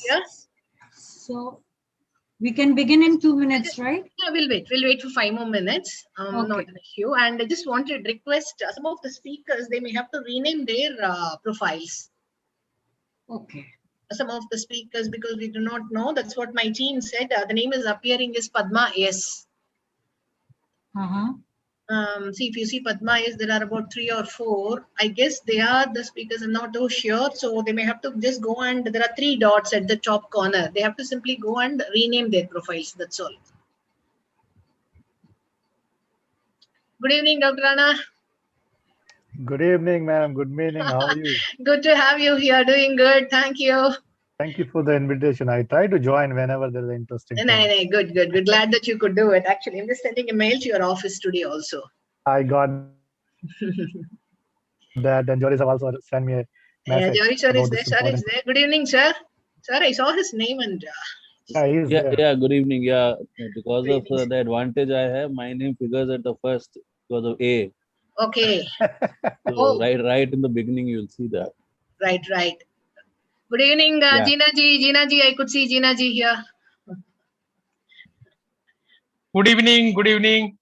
Yes. So we can begin in 2 minutes, right? Yeah, we'll wait. We'll wait for 5 more minutes. Not Okay. an issue. And I just wanted to request some of the speakers, they may have to rename their profiles. Okay. Some of the speakers, because we do not know. That's what my team said. The name is appearing is Padma S. Uh-huh. See, if you see Padma is, there are about 3 or 4. I guess they are the speakers. I'm not too sure. So they may have to just go, and there are 3 dots at the top corner. They have to simply go and rename their profiles. That's all. Good evening, Dr. Rana. Good evening, ma'am. Good evening. How are you? Good to have you here. Doing good. Thank you. Thank you for the invitation. I try to join whenever there's an interesting No, thing. no, good, good. We're glad that you could do it. Actually, I'm just sending a mail to your office today also. I got that, and Joris have also sent me a message. Jory sir about is there. this Sir is important- there. Good evening, sir. Sir, I saw his name and Yeah, he is there. Yeah, good evening. Yeah, because Good of evening, the advantage I have, my name figures at the first because of A. okay. So Oh. right in the beginning, you'll see that. Right. Good evening, Yeah. Jeena ji. Jeena ji, I could see Jeena ji here. Good evening. Good evening.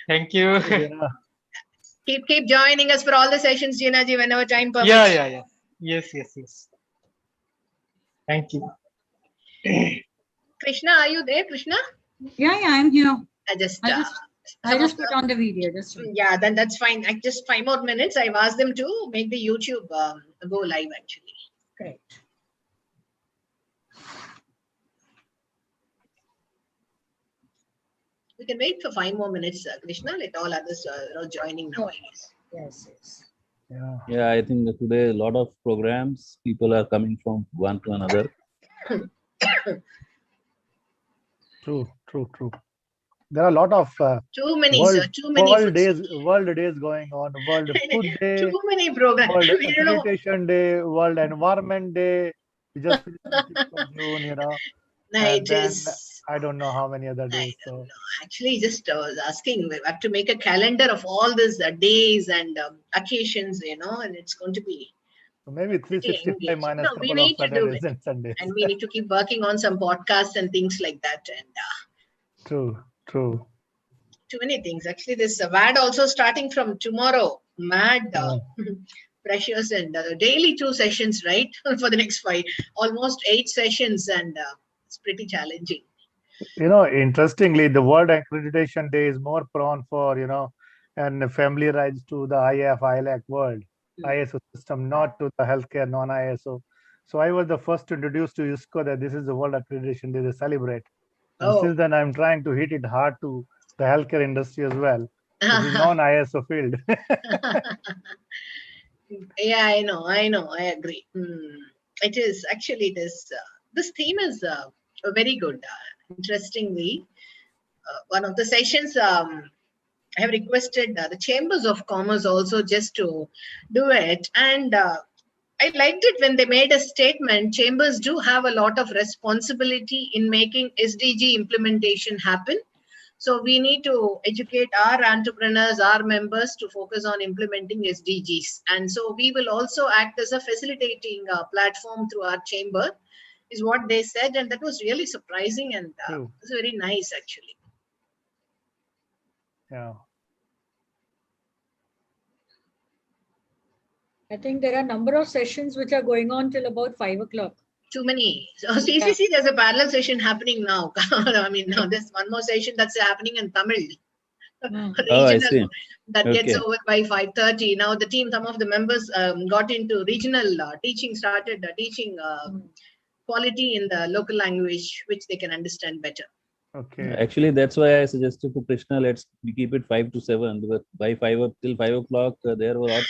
Thank you. Yeah. Keep joining us for all the sessions, Jeena ji, whenever time permits. Yeah. Yes. Thank you. Krishna, are you there, Krishna? Yeah, I'm here. I just put on the video. Yeah, then that's fine. Just 5 more minutes. I've asked them to make the YouTube go live actually. Great. We can wait for 5 more minutes, Krishna. Let all others are joining now. Yes. Yeah, I think that today a lot of programs, people are coming from one to another. True. There are a lot of Too many, world, sir. Too many. world days going on. World Food Day, Too many programs. World We don't know. Accreditation Day, World Environment Day. We just finished the 6th of June, No, and it then is. I don't know how many other days. So Actually, just was asking. We have to make a calendar of all these days and occasions, and it's going to be maybe 365 minus No, we couple of need to do Saturdays it. and Sundays. And we need to keep working on some podcasts and things like that. And True. too many things. Actually, this WAD also starting from tomorrow. Mad, precious, and daily 2 sessions, right? For the next 5, almost 8 sessions, and it's pretty challenging. Interestingly, the World Accreditation Day is more prone for, and familiarized to the IF-ILAC world, ISO system, not to the healthcare non-ISO. So I was the first to introduce to ISCO that this is the World Accreditation Day they celebrate. And since then, I'm trying to hit it hard to the healthcare industry as well, which is non-ISO field. Yeah, I know. I agree. It is actually this theme is very good. Interestingly, one of the sessions I have requested the Chambers of Commerce also just to do it, and I liked it when they made a statement. Chambers do have a lot of responsibility in making SDG implementation happen. So we need to educate our entrepreneurs, our members to focus on implementing SDGs. And so we will also act as a facilitating platform through our chamber, is what they said. And that was really surprising, and it was very nice actually. Yeah. I think there are a number of sessions which are going on till about 5 o'clock. Too many. So CCC, there's a parallel session happening now. I mean, now there's one more session that's happening in Tamil. Oh, I see. That gets over by 5:30. Now the team, some of the members got into regional teaching, started teaching quality in the local language, which they can understand better. Okay. Actually, that's why I suggested to Krishna, we keep it 5 to 7, because by 5 till 5 o'clock, there were all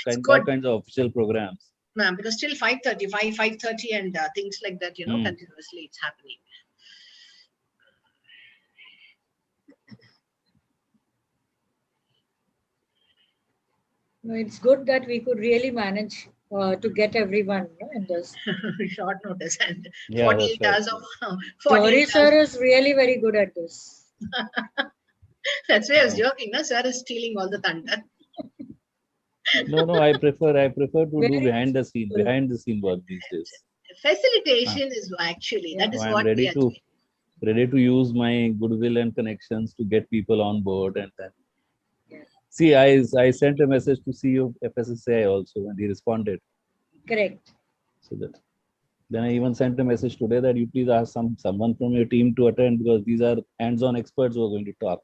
kinds of official programs. Ma'am, because till 5:30, 5:30 and things like that, continuously it's happening. No, it's good that we could really manage to get everyone in this. Short notice and Yeah, 48 right. hours of Jory sir is really very good at this. That's why I was joking. No, sir is stealing all the thunder. No, I prefer to do behind the scene work these days. facilitation is actually, that is So I'm what we ready are to doing. use my goodwill and connections to get people on board. And then Yeah. see, I sent a message to CEO FSSAI also, and he responded. Correct. So that then I even sent a message today that you please ask someone from your team to attend, because these are hands-on experts who are going to talk.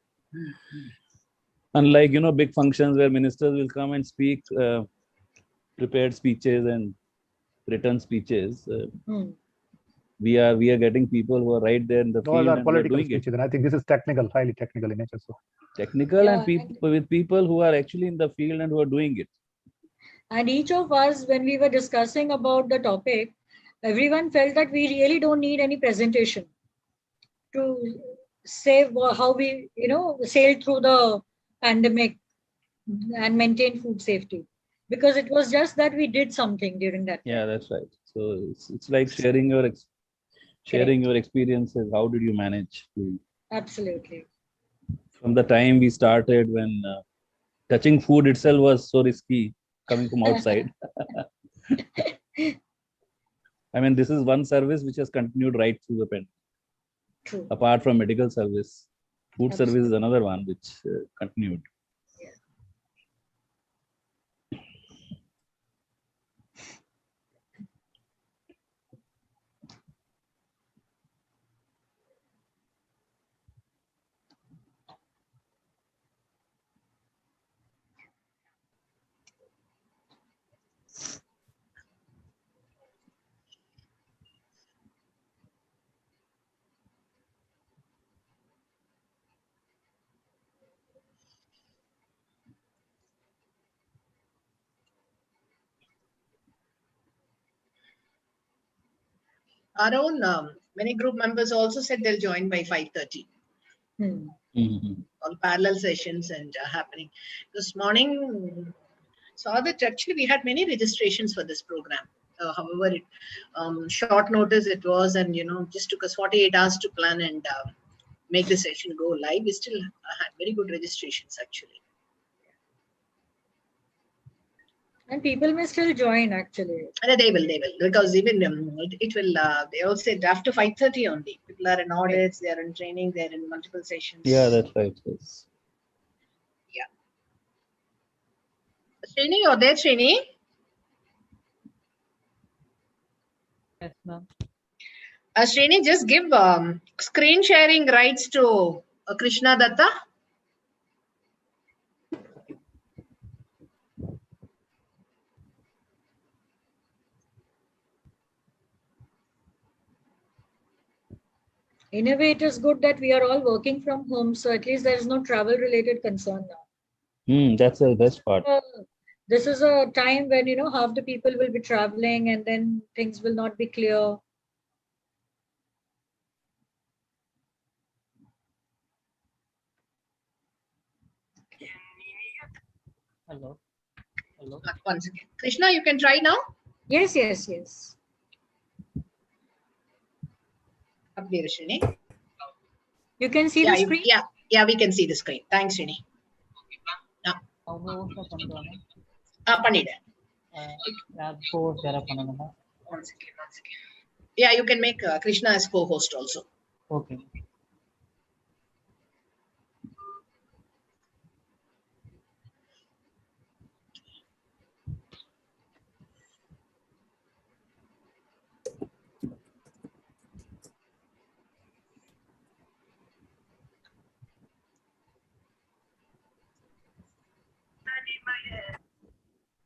Unlike big functions where ministers will come and speak prepared speeches and written speeches, Hmm. we are getting people who are right there in the Those field are and who are political doing it. speeches, and I think this is technical, highly technical in nature. So Technical Yeah, and people with people who are actually in the field and who are doing it. And each of us, when we were discussing about the topic, everyone felt that we really don't need any presentation to say how we, sailed through the pandemic and maintain food safety. Because it was just that we did something during that time. Yeah, that's right. So it's like sharing your experiences. How did you manage to, Absolutely. from the time we started, when touching food itself was so risky coming from outside. I mean, this is one service which has continued right through the pandemic. True. Apart from medical service, food Absolutely. service is another one which continued. Our own many group members also said they'll join by 5:30. Hmm. All parallel sessions and happening. This morning, saw that actually we had many registrations for this program. However, short notice it was, and just took us 48 hours to plan and make the session go live. We still had very good registrations actually. And people may still join actually. And they will, because even it will. They all said after 5:30 only. People are in audits, they are in training, they are in multiple sessions. Yeah, that's right. Yes. Yeah. Srini, you're there, Srini? Yes, ma'am. Srini, just give screen sharing rights to Krishna Datta. In a way, it is good that we are all working from home, so at least there is no travel related concern now. That's the best part. This is a time when half the people will be traveling and then things will not be clear. Hello. Hello. Once again. Krishna, you can try now. Yes, yes, yes. Up there, Srini. You can see Yeah, the screen? yeah, we can see the screen. Thanks, Srini. பண்ணிட்டேன். One second. Yeah, you can make Krishna as co-host also. Okay.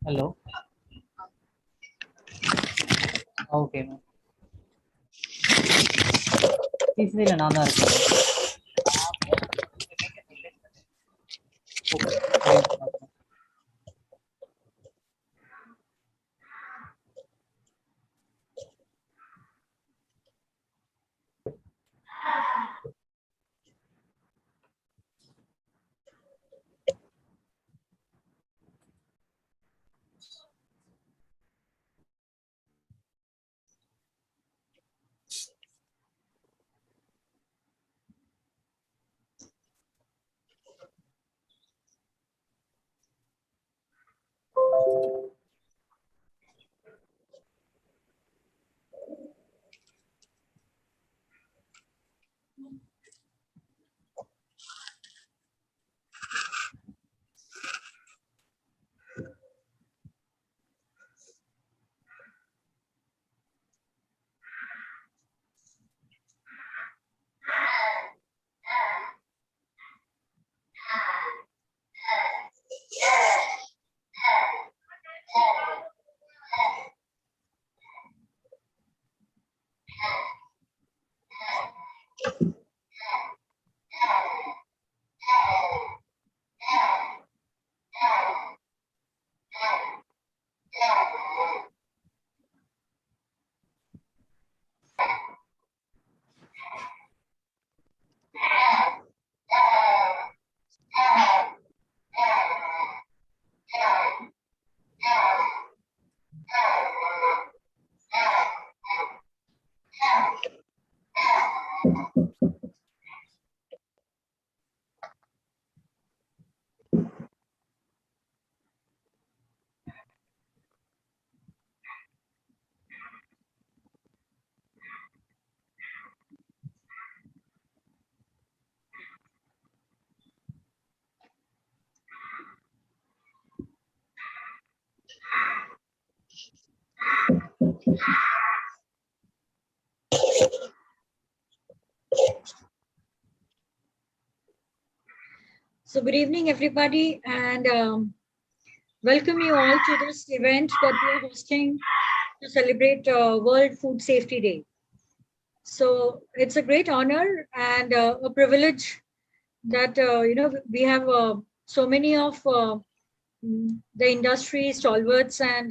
Hello. Okay, ma'am. TCல நான் தான் இருக்கேன். So good evening, everybody, and welcome you all to this event that we are hosting to celebrate World Food Safety Day. So it's a great honor and a privilege that we have so many of the industry stalwarts and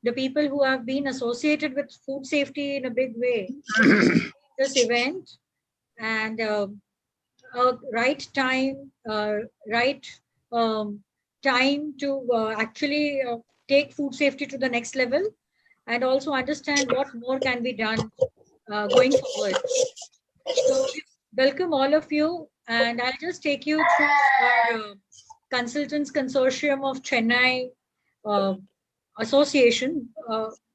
the people who have been associated with food safety in a big way this event, and right time time to actually take food safety to the next level, and also understand what more can be done going forward. So we welcome all of you, and I'll just take you through our Consultants Consortium of Chennai uh, Association.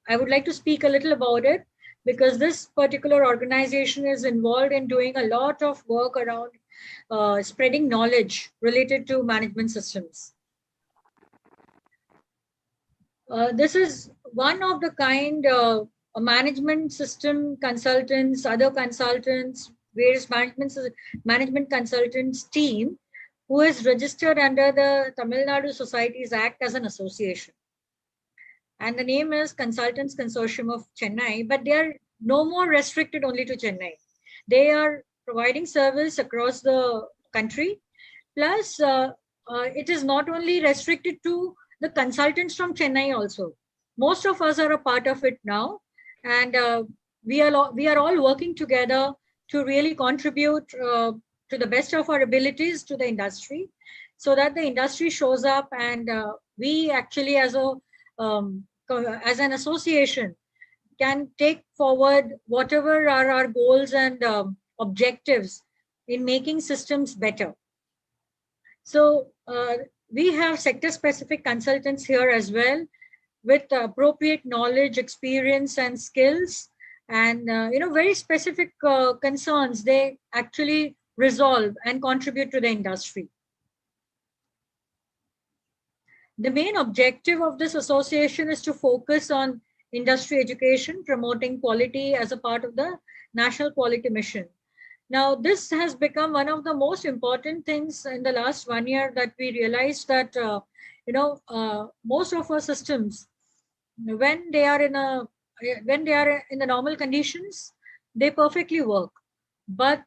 I would like to speak a little about it because this particular organization is involved in doing a lot of work around spreading knowledge related to management systems. This is one of the kind management system consultants, other consultants, various management consultants team who is registered under the Tamil Nadu Societies Act as an association. And the name is Consultants Consortium of Chennai, but they are no more restricted only to Chennai. They are providing service across the country. Plus, it is not only restricted to the consultants from Chennai also. Most of us are a part of it now, and we are all working together to really contribute to the best of our abilities to the industry, so that the industry shows up, and we actually as an association can take forward whatever are our goals and objectives in making systems better. So we have sector-specific consultants here as well, with appropriate knowledge, experience, and skills, and very specific concerns they actually resolve and contribute to the industry. The main objective of this association is to focus on industry education, promoting quality as a part of the National Quality Mission. Now, this has become one of the most important things in the last 1 year, that we realized that, most of our systems, when they are in the normal conditions, they perfectly work. But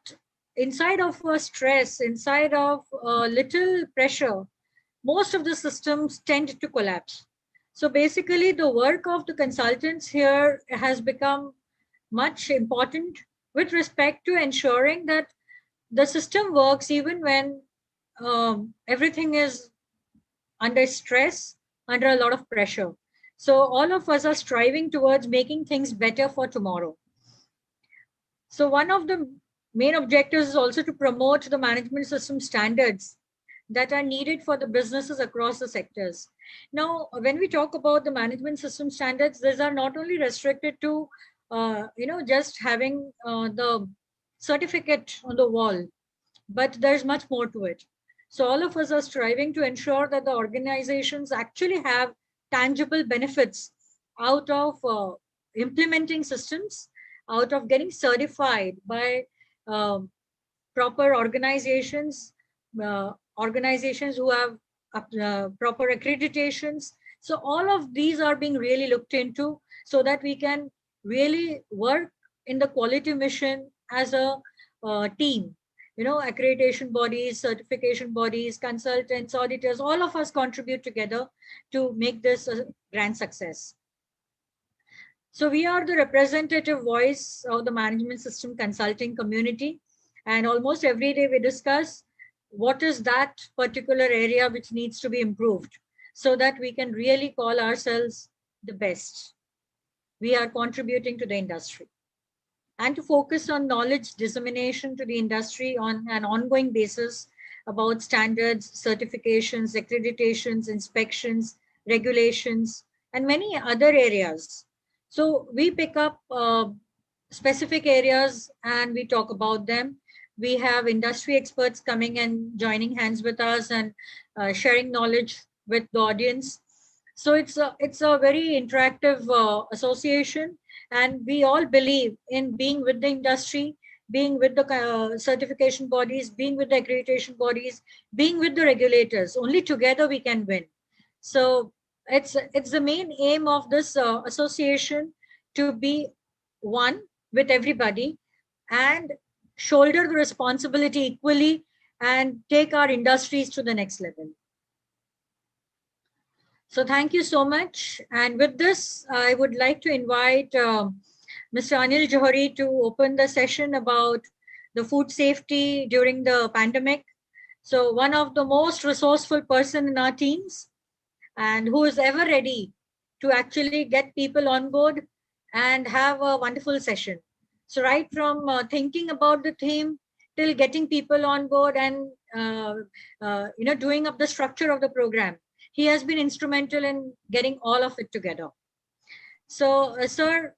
inside of stress, inside of little pressure, most of the systems tend to collapse. So basically, the work of the consultants here has become much important with respect to ensuring that the system works even when everything is under stress, under a lot of pressure. So all of us are striving towards making things better for tomorrow. So one of the main objectives is also to promote the management system standards that are needed for the businesses across the sectors. Now, when we talk about the management system standards, these are not only restricted to just having the certificate on the wall, but there's much more to it. So all of us are striving to ensure that the organizations actually have tangible benefits out of implementing systems, out of getting certified by proper organizations, organizations who have proper accreditations. So all of these are being really looked into, so that we can really work in the quality mission as a team. Accreditation bodies, certification bodies, consultants, auditors, all of us contribute together to make this a grand success. So we are the representative voice of the management system consulting community, and almost every day we discuss what is that particular area which needs to be improved, so that we can really call ourselves the best. We are contributing to the industry, and to focus on knowledge dissemination to the industry on an ongoing basis about standards, certifications, accreditations, inspections, regulations, and many other areas. So we pick up specific areas and we talk about them. We have industry experts coming and joining hands with us and sharing knowledge with the audience. So it's a very interactive association, And we all believe in being with the industry, being with the certification bodies, being with the accreditation bodies, being with the regulators. Only together we can win. So it's the main aim of this association to be one with everybody and shoulder the responsibility equally and take our industries to the next level. So thank you so much. And with this, I would like to invite Mr. Anil Johari to open the session about the food safety during the pandemic. So one of the most resourceful person in our teams and who is ever ready to actually get people on board and have a wonderful session. So right from thinking about the theme till getting people on board and doing up the structure of the program, he has been instrumental in getting all of it together. So, sir,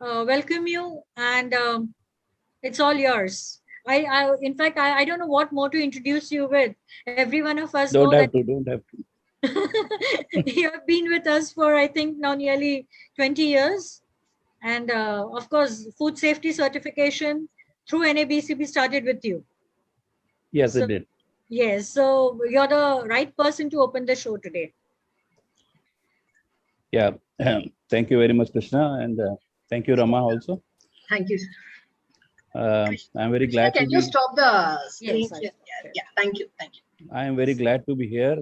welcome you, and it's all yours. In fact, I don't know what more to introduce you with. Every one of us Don't know have that to. Don't have to. you have been with us for, I think, now nearly 20 years. And of course, food safety certification through NABCB started with you. Yes, So, it did. yes, so you're the right person to open the show today. Yeah. Thank you very much, Krishna. And thank you, Rama, also. Thank you. I'm very glad Can to you be. stop the screen? Yes, Yeah, thank you. Thank you. I am very glad to be here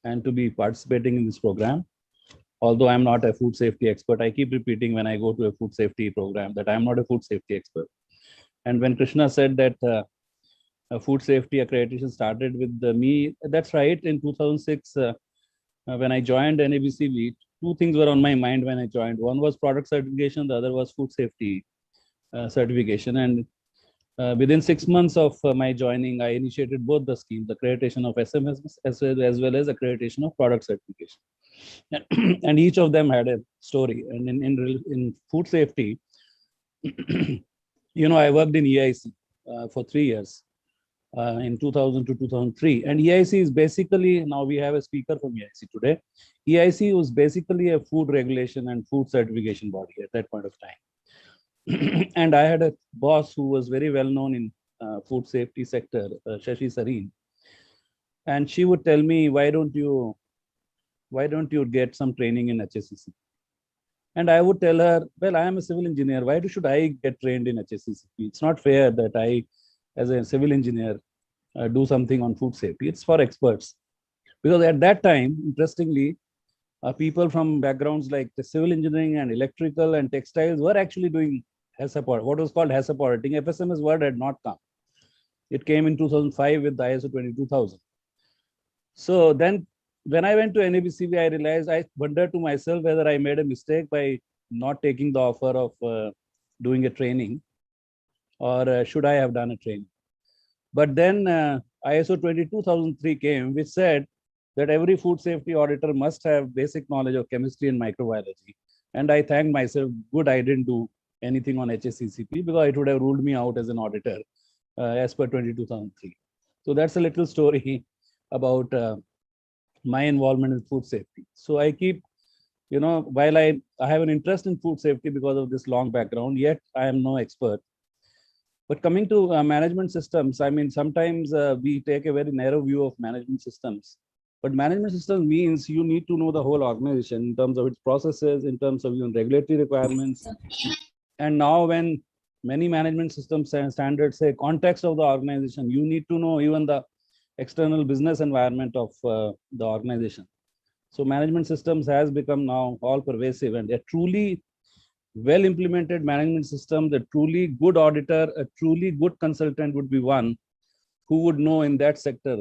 and to be participating in this program. Although I'm not a food safety expert, I keep repeating when I go to a food safety program that I'm not a food safety expert. And when Krishna said that food safety accreditation started with me, that's right. In 2006, when I joined NABCB, two things were on my mind when I joined. One was product certification, the other was food safety certification. And within 6 months of my joining, I initiated both the schemes, accreditation of SMS as well as accreditation of product certification. And each of them had a story. And in food safety, I worked in EIC for 3 years. In 2000 to 2003. And EIC is basically, now we have a speaker from EIC today. EIC was basically a food regulation and food certification body at that point of time. And I had a boss who was very well known in food safety sector, Shashi Sareen. And she would tell me, why don't you get some training in HSCC? And I would tell her, well, I am a civil engineer. Why should I get trained in HSCC? It's not fair that I, as a civil engineer, do something on food safety. It's for experts. Because at that time, interestingly, people from backgrounds like the civil engineering and electrical and textiles were actually doing HACCP, what was called HACCP auditing. FSMS word had not come. It came in 2005 with the ISO 22000. So then when I went to NABCB, I realized, I wondered to myself whether I made a mistake by not taking the offer of doing a training, or should I have done a training? But then ISO 22003 came, which said that every food safety auditor must have basic knowledge of chemistry and microbiology. And I thanked myself, good, I didn't do anything on HACCP because it would have ruled me out as an auditor as per 22003. So that's a little story about my involvement in food safety. So I keep, while I have an interest in food safety because of this long background, yet I am no expert. But coming to management systems, I mean, sometimes we take a very narrow view of management systems. But management systems means you need to know the whole organization in terms of its processes, in terms of regulatory requirements. And now when many management systems and standards say context of the organization, you need to know even the external business environment of the organization. So management systems has become now all pervasive, and a truly well implemented management system, the truly good auditor, a truly good consultant would be one who would know in that sector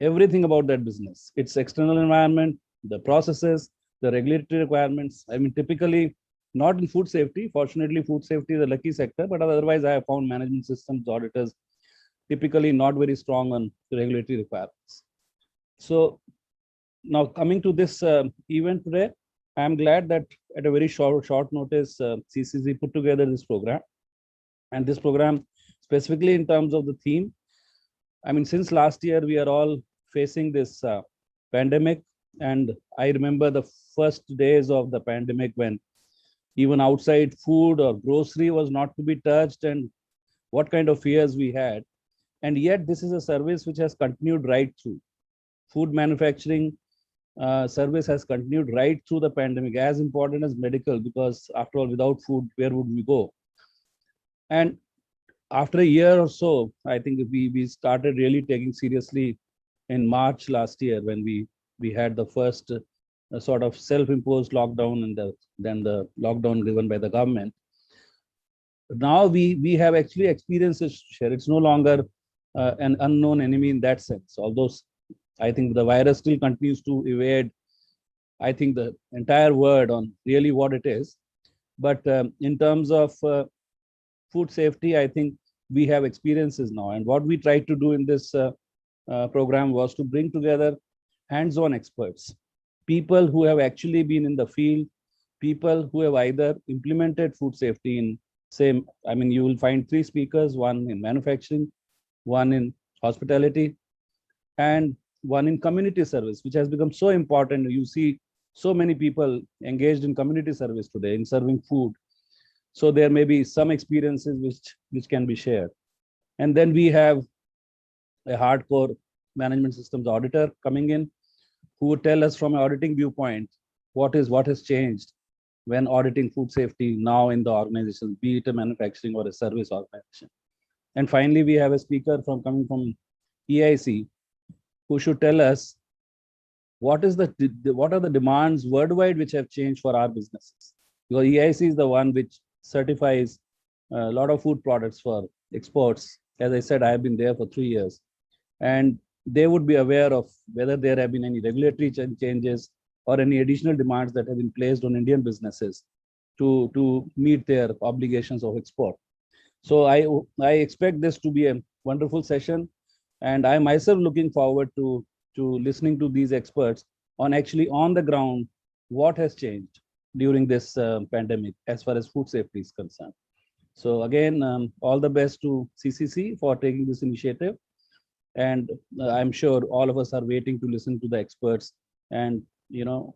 everything about that business, its external environment, the processes, the regulatory requirements. I mean, typically not in food safety. Fortunately, food safety is a lucky sector, but otherwise I have found management systems auditors typically not very strong on regulatory requirements. So now coming to this event today, I am glad that at a very short notice, CCC put together this program. And this program, specifically in terms of the theme, I mean, since last year, we are all facing this pandemic. And I remember the first days of the pandemic when even outside food or grocery was not to be touched, and what kind of fears we had. And yet this is a service which has continued right through. Food manufacturing service has continued right through the pandemic, as important as medical, because after all, without food, where would we go? And after a year or so, I think we started really taking seriously in March last year, when we had the first sort of self-imposed lockdown, and then the lockdown given by the government. Now we have actually experienced this share. It's no longer an unknown enemy in that sense. Although I think the virus still continues to evade, I think, the entire word on really what it is. But in terms of food safety, I think we have experiences now. And what we tried to do in this program was to bring together hands-on experts, people who have actually been in the field, people who have either implemented food safety in same, I mean, you will find 3 speakers, one in manufacturing, one in hospitality, and one in community service, which has become so important. You see so many people engaged in community service today, in serving food. So there may be some experiences which can be shared. And then we have a hardcore management systems auditor coming in, who would tell us from an auditing viewpoint what has changed when auditing food safety now in the organization, be it a manufacturing or a service organization. And finally, we have a speaker coming from EIC, who should tell us what are the demands worldwide which have changed for our businesses. Because EIC is the one which certifies a lot of food products for exports. As I said, I have been there for 3 years, and they would be aware of whether there have been any regulatory changes or any additional demands that have been placed on Indian businesses to meet their obligations of export. So I expect this to be a wonderful session, and I myself looking forward to listening to these experts on actually on the ground what has changed during this pandemic as far as food safety is concerned. So again, all the best to CCC for taking this initiative, and I'm sure all of us are waiting to listen to the experts and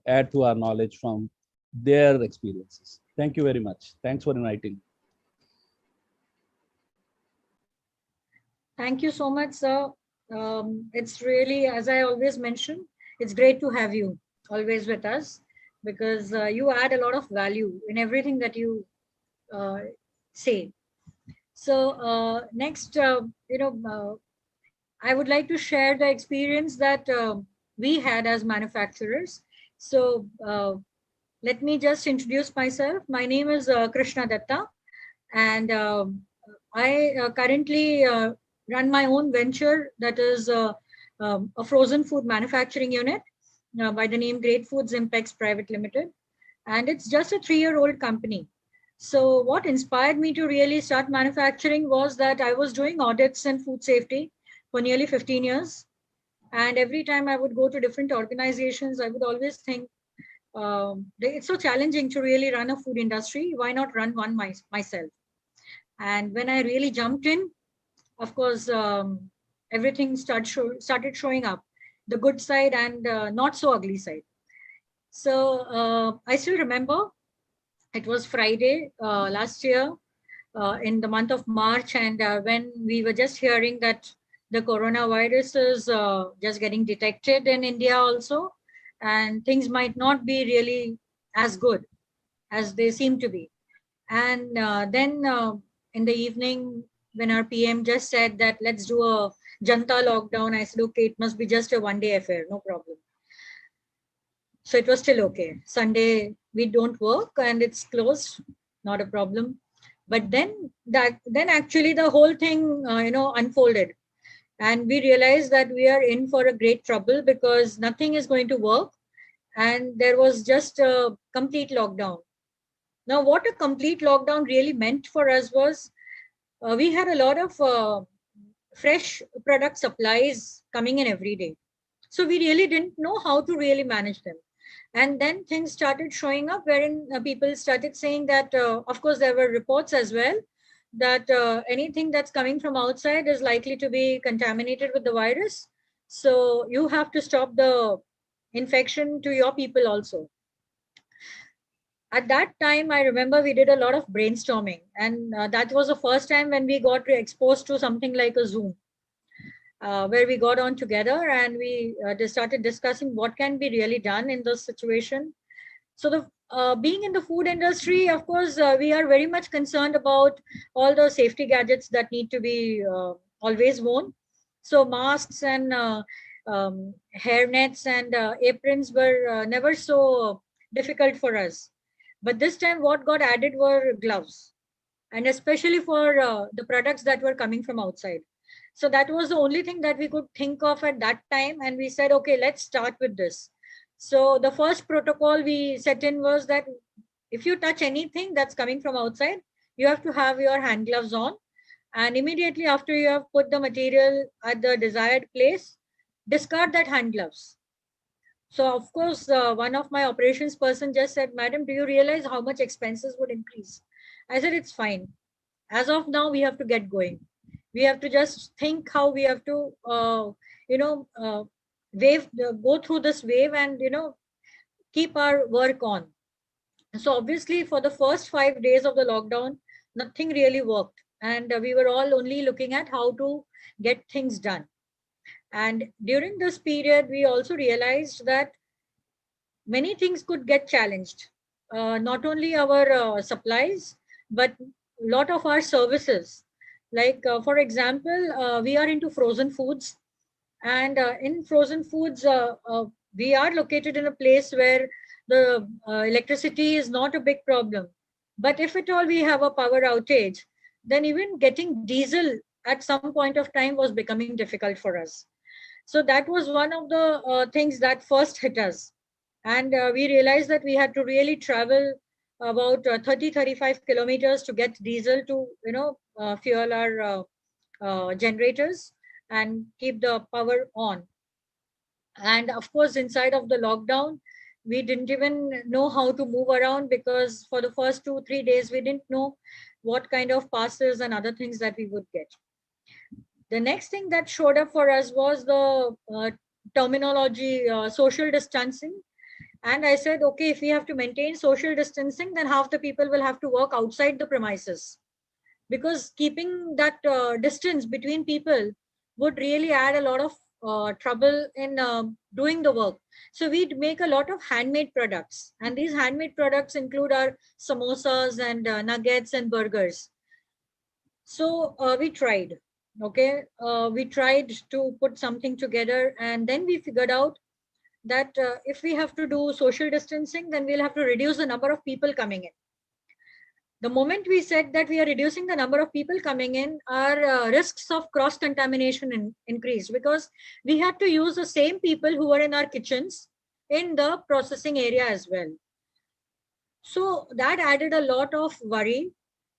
add to our knowledge from their experiences. Thank you very much. Thanks for inviting. Thank you so much, sir. It's really, as I always mention, it's great to have you always with us, because you add a lot of value in everything that you say. So next, I would like to share the experience that we had as manufacturers. So let me just introduce myself. My name is Krishna Datta, and I currently run my own venture, that is a frozen food manufacturing unit by the name Great Foods Impex Private Limited. And it's just a 3-year-old company. So what inspired me to really start manufacturing was that I was doing audits in food safety for nearly 15 years. And every time I would go to different organizations, I would always think, it's so challenging to really run a food industry. Why not run one myself? And when I really jumped in, of course, everything started showing up, the good side and not so ugly side. So I still remember it was Friday last year in the month of March, and when we were just hearing that the coronavirus is just getting detected in India also, and things might not be really as good as they seem to be. And then in the evening, when our PM just said that let's do a Janta lockdown, I said, okay, it must be just a one-day affair, no problem. So it was still okay. Sunday, we don't work and it's closed, not a problem. But then actually the whole thing, unfolded. And we realized that we are in for a great trouble, because nothing is going to work. And there was just a complete lockdown. Now, what a complete lockdown really meant for us was, we had a lot of fresh product supplies coming in every day. So we really didn't know how to really manage them. And then things started showing up wherein people started saying that, of course, there were reports as well that anything that's coming from outside is likely to be contaminated with the virus. So you have to stop the infection to your people also. at that time, I remember we did a lot of brainstorming, and that was the first time when we got exposed to something like a Zoom, where we got on together and we just started discussing what can be really done in this situation. So the being in the food industry, of course, we are very much concerned about all the safety gadgets that need to be always worn. So masks and hair nets and aprons were never so difficult for us. But this time, what got added were gloves, and especially for the products that were coming from outside. So that was the only thing that we could think of at that time, and we said, okay, let's start with this. So the first protocol we set in was that if you touch anything that's coming from outside, you have to have your hand gloves on, and immediately after you have put the material at the desired place, discard that hand gloves. So of course, one of my operations person just said, "Madam, do you realize how much expenses would increase?" I said, "It's fine. As of now, we have to get going. We have to just think how we have to, you know, go through this wave and, keep our work on." So obviously, for the first 5 days of the lockdown, nothing really worked, and we were all only looking at how to get things done. And during this period, we also realized that many things could get challenged. Not only our supplies, but a lot of our services. Like, for example, we are into frozen foods. And in frozen foods, we are located in a place where the electricity is not a big problem. But if at all we have a power outage, then even getting diesel at some point of time was becoming difficult for us. So that was one of the things that first hit us. And we realized that we had to really travel about 35 kilometers to get diesel to, fuel our generators and keep the power on. And of course, inside of the lockdown, we didn't even know how to move around, because for the first 2-3 days, we didn't know what kind of passes and other things that we would get. The next thing that showed up for us was the terminology, social distancing. And I said, okay, if we have to maintain social distancing, then half the people will have to work outside the premises, because keeping that distance between people would really add a lot of trouble in doing the work. So we'd make a lot of handmade products, and these handmade products include our samosas and nuggets and burgers. So we tried. Okay, we tried to put something together, and then we figured out that if we have to do social distancing, then we'll have to reduce the number of people coming in. The moment we said that we are reducing the number of people coming in, our risks of cross contamination increased, because we had to use the same people who were in our kitchens in the processing area as well. So that added a lot of worry.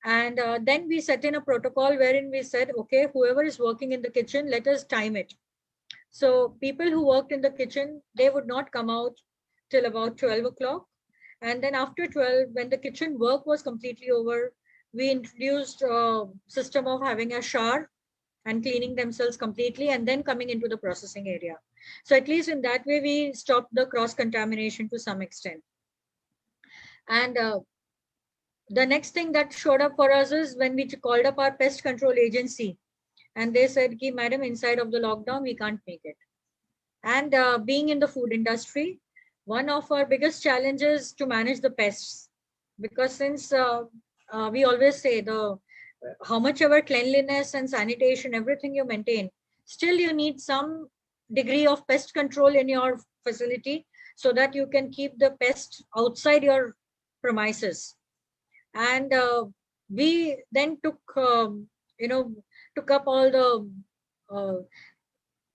And then we set in a protocol wherein we said, okay, whoever is working in the kitchen, let us time it. So people who worked in the kitchen, they would not come out till about 12 o'clock. And then after 12, when the kitchen work was completely over, we introduced a system of having a shower and cleaning themselves completely and then coming into the processing area. So at least in that way, we stopped the cross contamination to some extent. And the next thing that showed up for us is when we called up our pest control agency, and they said, "Ki, madam, inside of the lockdown, we can't make it." And being in the food industry, one of our biggest challenges to manage the pests, because since we always say the how much ever cleanliness and sanitation, everything you maintain, still you need some degree of pest control in your facility so that you can keep the pests outside your premises. And we then took up all the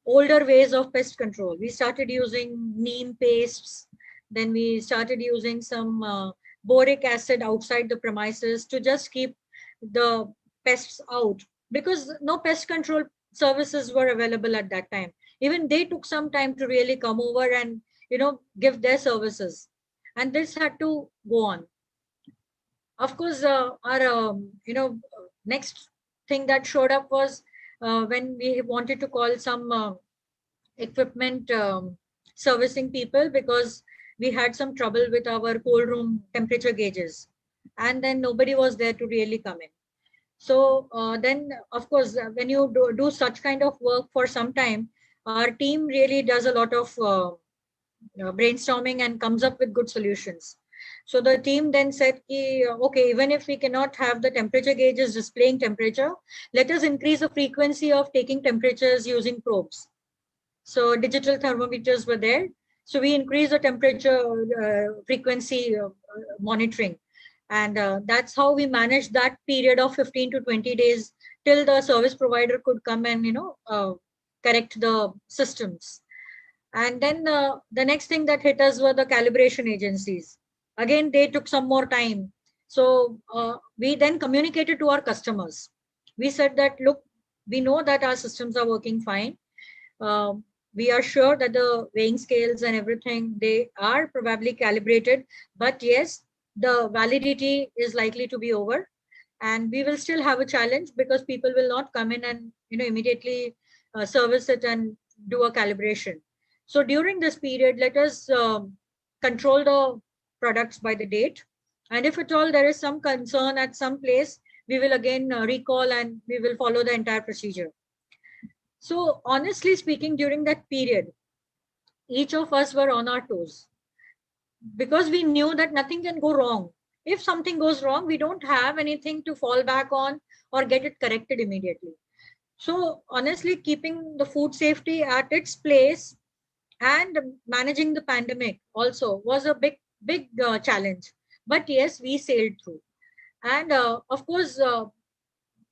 older ways of pest control. We started using neem pastes. Then we started using some boric acid outside the premises to just keep the pests out, because no pest control services were available at that time. Even they took some time to really come over and give their services, and this had to go on. Of course, our next thing that showed up was when we wanted to call some equipment servicing people, because we had some trouble with our cold room temperature gauges, and then nobody was there to really come in. So then, of course, when you do such kind of work for some time, our team really does a lot of brainstorming and comes up with good solutions. So the team then said, okay, even if we cannot have the temperature gauges displaying temperature, let us increase the frequency of taking temperatures using probes. So digital thermometers were there. So we increased the temperature frequency monitoring. And that's how we managed that period of 15 to 20 days till the service provider could come and, correct the systems. And then the next thing that hit us were the calibration agencies. Again, they took some more time. So we then communicated to our customers. We said that, look, we know that our systems are working fine. We are sure that the weighing scales and everything, they are probably calibrated. But yes, the validity is likely to be over. And we will still have a challenge because people will not come in and immediately service it and do a calibration. So during this period, let us control the products by the date. And if at all there is some concern at some place, we will again recall and we will follow the entire procedure. So honestly speaking, during that period, each of us were on our toes because we knew that nothing can go wrong. If something goes wrong, we don't have anything to fall back on or get it corrected immediately. So honestly, keeping the food safety at its place and managing the pandemic also was a big challenge. But yes, we sailed through. And of course,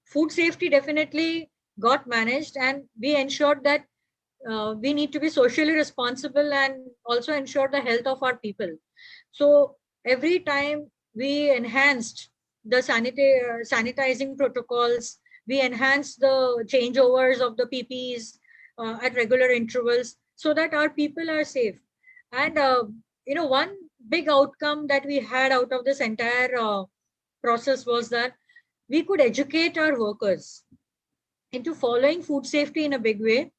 food safety definitely got managed, and we ensured that we need to be socially responsible and also ensure the health of our people. So every time we enhanced the sanitizing protocols, we enhanced the changeovers of the PPEs at regular intervals so that our people are safe. And one big outcome that we had out of this entire process was that we could educate our workers into following food safety in a big way.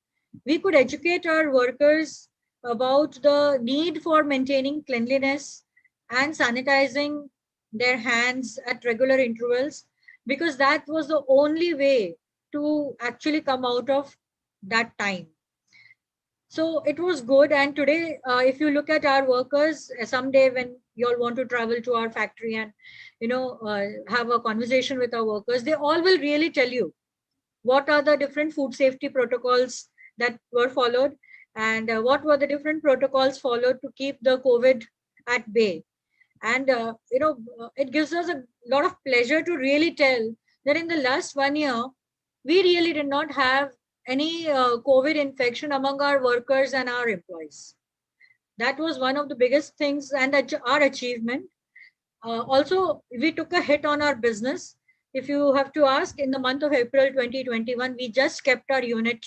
We could educate our workers about the need for maintaining cleanliness and sanitizing their hands at regular intervals, because that was the only way to actually come out of that time. So it was good. And today, if you look at our workers, someday when you all want to travel to our factory and have a conversation with our workers, they all will really tell you what are the different food safety protocols that were followed, and what were the different protocols followed to keep the COVID at bay. And it gives us a lot of pleasure to really tell that in the last 1 year, we really did not have any COVID infection among our workers and our employees. That was one of the biggest things and our achievement. Also, we took a hit on our business. If you have to ask, in the month of April 2021, we just kept our unit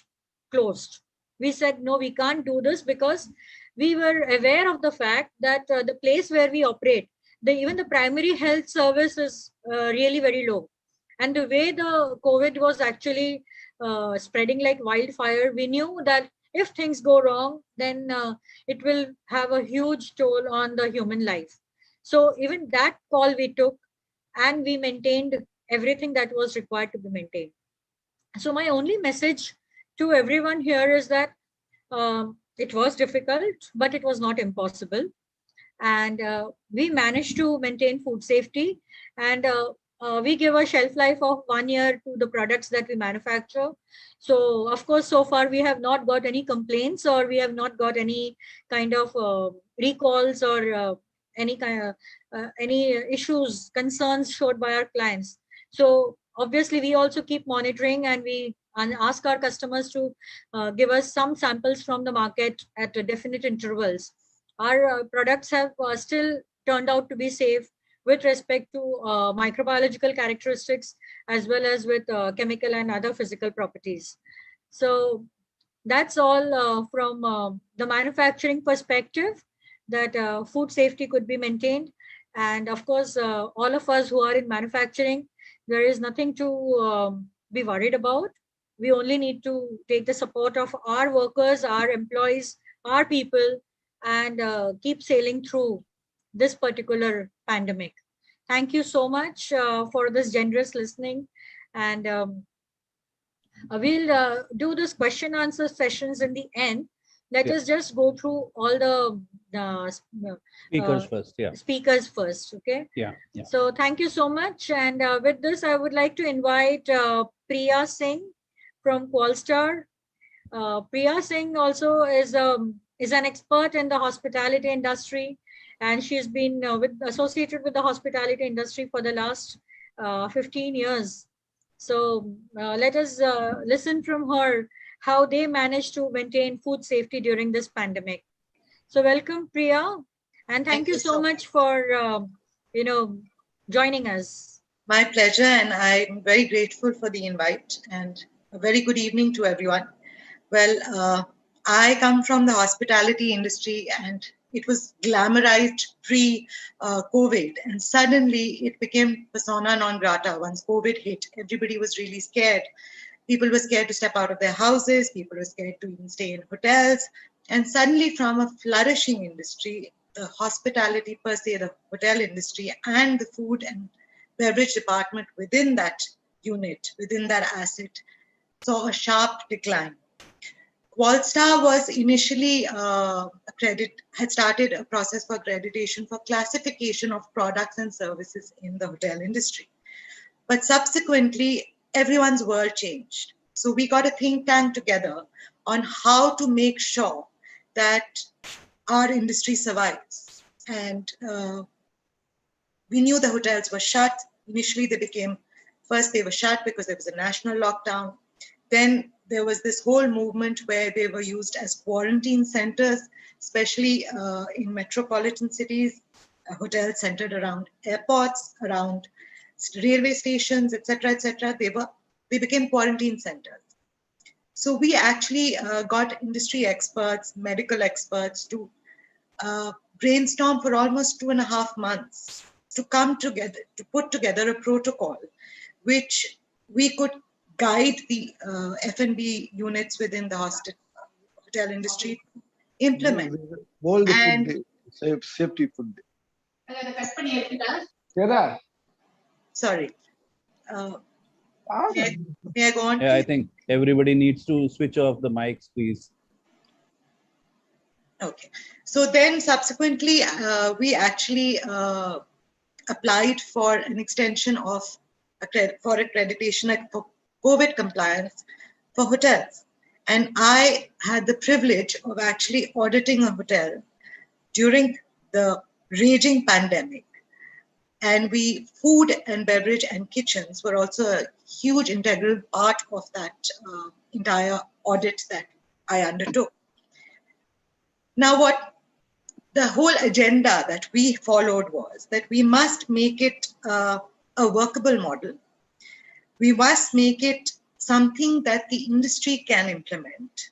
closed. We said, no, we can't do this because we were aware of the fact that the place where we operate, even the primary health service is really very low. And the way the COVID was actually spreading like wildfire, we knew that if things go wrong, then it will have a huge toll on the human life. So even that call we took, and we maintained everything that was required to be maintained. So my only message to everyone here is that it was difficult, but it was not impossible. And we managed to maintain food safety, and we give a shelf life of 1 year to the products that we manufacture. So of course, so far we have not got any complaints, or we have not got any kind of recalls or any issues, concerns showed by our clients. So obviously we also keep monitoring, and we ask our customers to give us some samples from the market at definite intervals. Our products have still turned out to be safe with respect to microbiological characteristics, as well as with chemical and other physical properties. So that's all from the manufacturing perspective, that food safety could be maintained. And of course, all of us who are in manufacturing, there is nothing to be worried about. We only need to take the support of our workers, our employees, our people, and keep sailing through this particular pandemic. Thank you so much for this generous listening. And we'll do this question answer sessions in the end. Let Yeah. us just go through all the Speakers first. Yeah. speakers first. Okay. Yeah. Yeah. So thank you so much. And with this, I would like to invite Priya Singh from Qualstar. Priya Singh also is an expert in the hospitality industry, and she's been associated with the hospitality industry for the last 15 years. So let us listen from her how they managed to maintain food safety during this pandemic. So welcome, Priya, and thank you so much for joining us. My pleasure, and I'm very grateful for the invite, and a very good evening to everyone. Well, I come from the hospitality industry, and it was glamorized pre-COVID, and suddenly it became persona non grata once COVID hit. Everybody was really scared. People were scared to step out of their houses. People were scared to even stay in hotels. And suddenly, from a flourishing industry, the hospitality per se, the hotel industry, and the food and beverage department within that unit, within that asset, saw a sharp decline. Qualstar was initially had started a process for accreditation for classification of products and services in the hotel industry. But subsequently, everyone's world changed. So we got a think tank together on how to make sure that our industry survives. And we knew the hotels were shut. Initially, first they were shut because there was a national lockdown. Then there was this whole movement where they were used as quarantine centers, especially in metropolitan cities, hotels centered around airports, around railway stations, etc., etc. They became quarantine centers. So we actually got industry experts, medical experts to brainstorm for almost 2.5 months to come together, to put together a protocol which we could guide the F&B units within the hotel industry implement. And safety food. Sorry. May I go on? Yeah, I think everybody needs to switch off the mics, please. Okay. So then subsequently, we actually applied for an extension of for accreditation for COVID compliance for hotels. And I had the privilege of actually auditing a hotel during the raging pandemic. And food and beverage and kitchens were also a huge integral part of that entire audit that I undertook. Now, what the whole agenda that we followed was that we must make it a workable model. We must make it something that the industry can implement.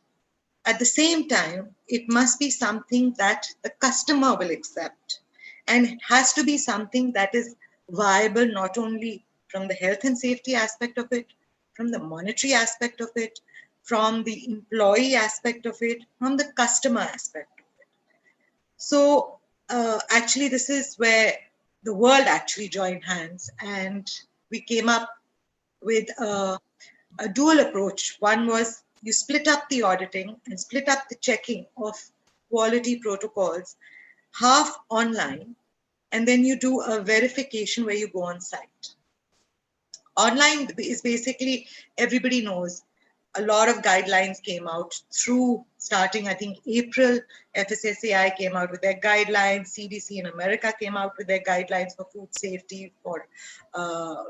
At the same time, it must be something that the customer will accept. And it has to be something that is viable not only from the health and safety aspect of it, from the monetary aspect of it, from the employee aspect of it, from the customer aspect of it. So actually, this is where the world actually joined hands, and we came up with a dual approach. One was you split up the auditing and split up the checking of quality protocols, half online, and then you do a verification where you go on site. Online is basically, everybody knows, a lot of guidelines came out through starting, I think, April. FSSAI came out with their guidelines. CDC in America came out with their guidelines for food safety, for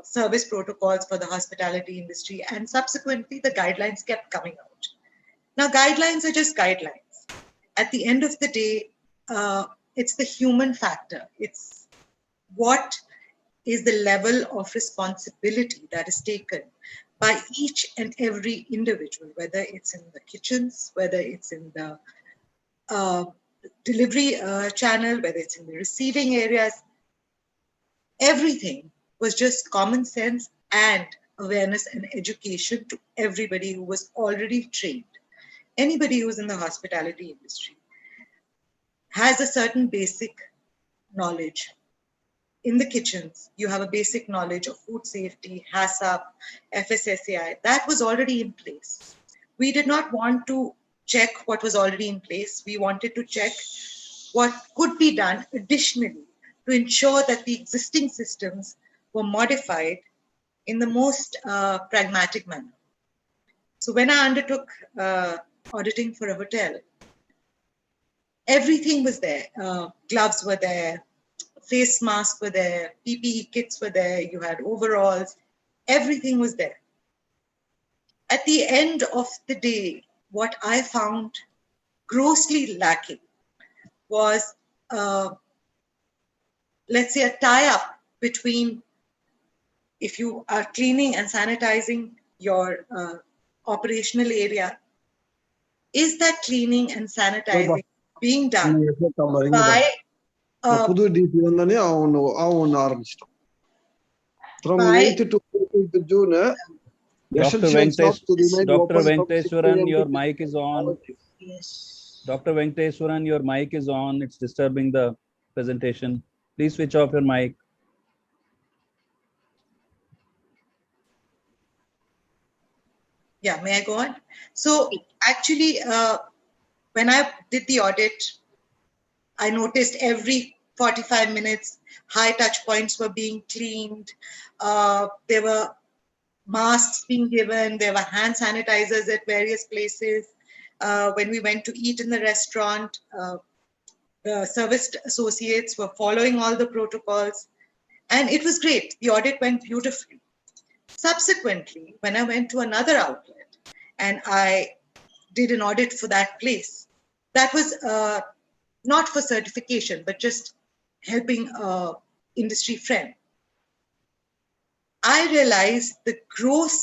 service protocols for the hospitality industry. And subsequently, the guidelines kept coming out. Now, guidelines are just guidelines. At the end of the day, it's the human factor. It's what is the level of responsibility that is taken by each and every individual, whether it's in the kitchens, whether it's in the delivery channel, whether it's in the receiving areas. Everything was just common sense and awareness and education to everybody who was already trained, anybody who's in the hospitality industry. has a certain basic knowledge. In the kitchens, you have a basic knowledge of food safety, HACCP, FSSAI. That was already in place. We did not want to check what was already in place. We wanted to check what could be done additionally to ensure that the existing systems were modified in the most pragmatic manner. So when I undertook auditing for a hotel, everything was there. Gloves were there, face masks were there, PPE kits were there, you had overalls, everything was there. At the end of the day, what I found grossly lacking was, let's say, a tie-up between if you are cleaning and sanitizing your operational area, is that cleaning and sanitizing being done by புது DC வந்தோடனே அவன் ஆரம்பிச்சிட்டோம். From 8th to 14th June, Dr. Venkateswaran, your mic is on. Yes. Dr. Venkateswaran, your mic is on. It's disturbing the presentation. Please switch off your mic. Yeah, may I go on? So actually, when I did the audit, I noticed every 45 minutes, high touch points were being cleaned. There were masks being given. There were hand sanitizers at various places. When we went to eat in the restaurant, the service associates were following all the protocols. And it was great. The audit went beautifully. Subsequently, when I went to another outlet and I did an audit for that place, that was not for certification, but just helping an industry friend. I realized the gross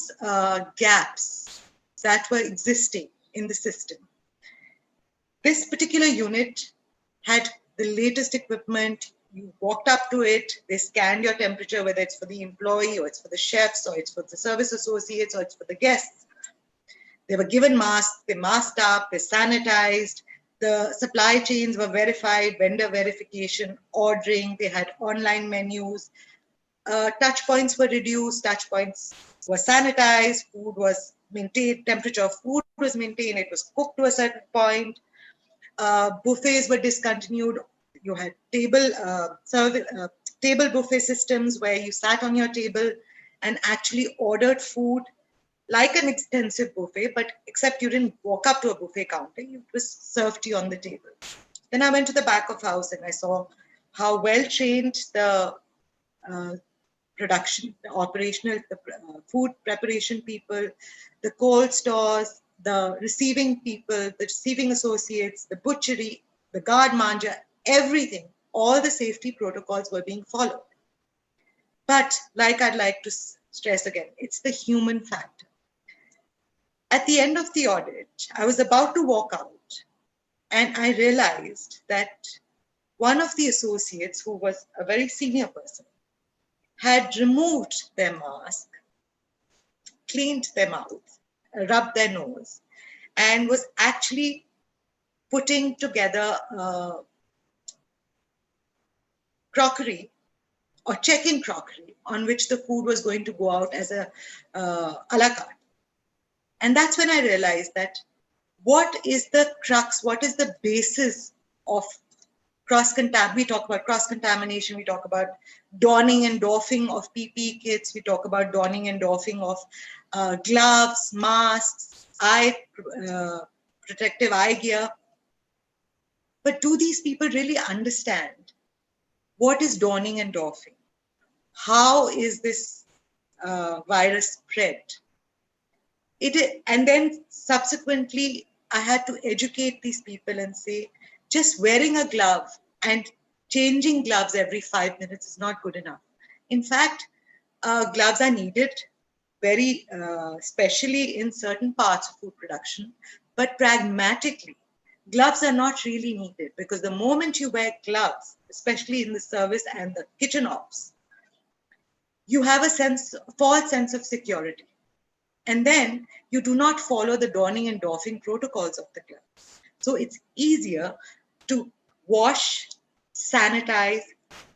gaps that were existing in the system. This particular unit had the latest equipment. You walked up to it, they scanned your temperature, whether it's for the employee or it's for the chefs or it's for the service associates or it's for the guests. They were given masks, they masked up, they sanitized, the supply chains were verified, vendor verification, ordering, they had online menus, touch points were reduced, touch points were sanitized, food was maintained, temperature of food was maintained, it was cooked to a certain point, buffets were discontinued. You had table buffet systems where you sat on your table and actually ordered food like an extensive buffet, but except you didn't walk up to a buffet counter, it was served to you on the table. Then I went to the back of house and I saw how well trained the production, the operational, the food preparation people, the cold stores, the receiving people, the receiving associates, the butchery, the guard manja, everything, all the safety protocols were being followed. But like I'd like to stress again, it's the human factor. At the end of the audit, I was about to walk out and I realized that one of the associates, who was a very senior person, had removed their mask, cleaned their mouth, rubbed their nose, and was actually putting together crockery or checking crockery on which the food was going to go out as a la carte. And that's when I realized that what is the crux, what is the basis of we talk about cross-contamination, we talk about donning and doffing of PPE kits, we talk about donning and doffing of gloves, masks, protective eye gear. But do these people really understand what is donning and doffing? How is this virus spread? And then subsequently, I had to educate these people and say, just wearing a glove and changing gloves every 5 minutes is not good enough. In fact, gloves are needed, very especially in certain parts of food production, but pragmatically, gloves are not really needed because the moment you wear gloves, especially in the service and the kitchen ops, you have a false sense of security. And then you do not follow the donning and doffing protocols of the gloves. So it's easier to wash, sanitize,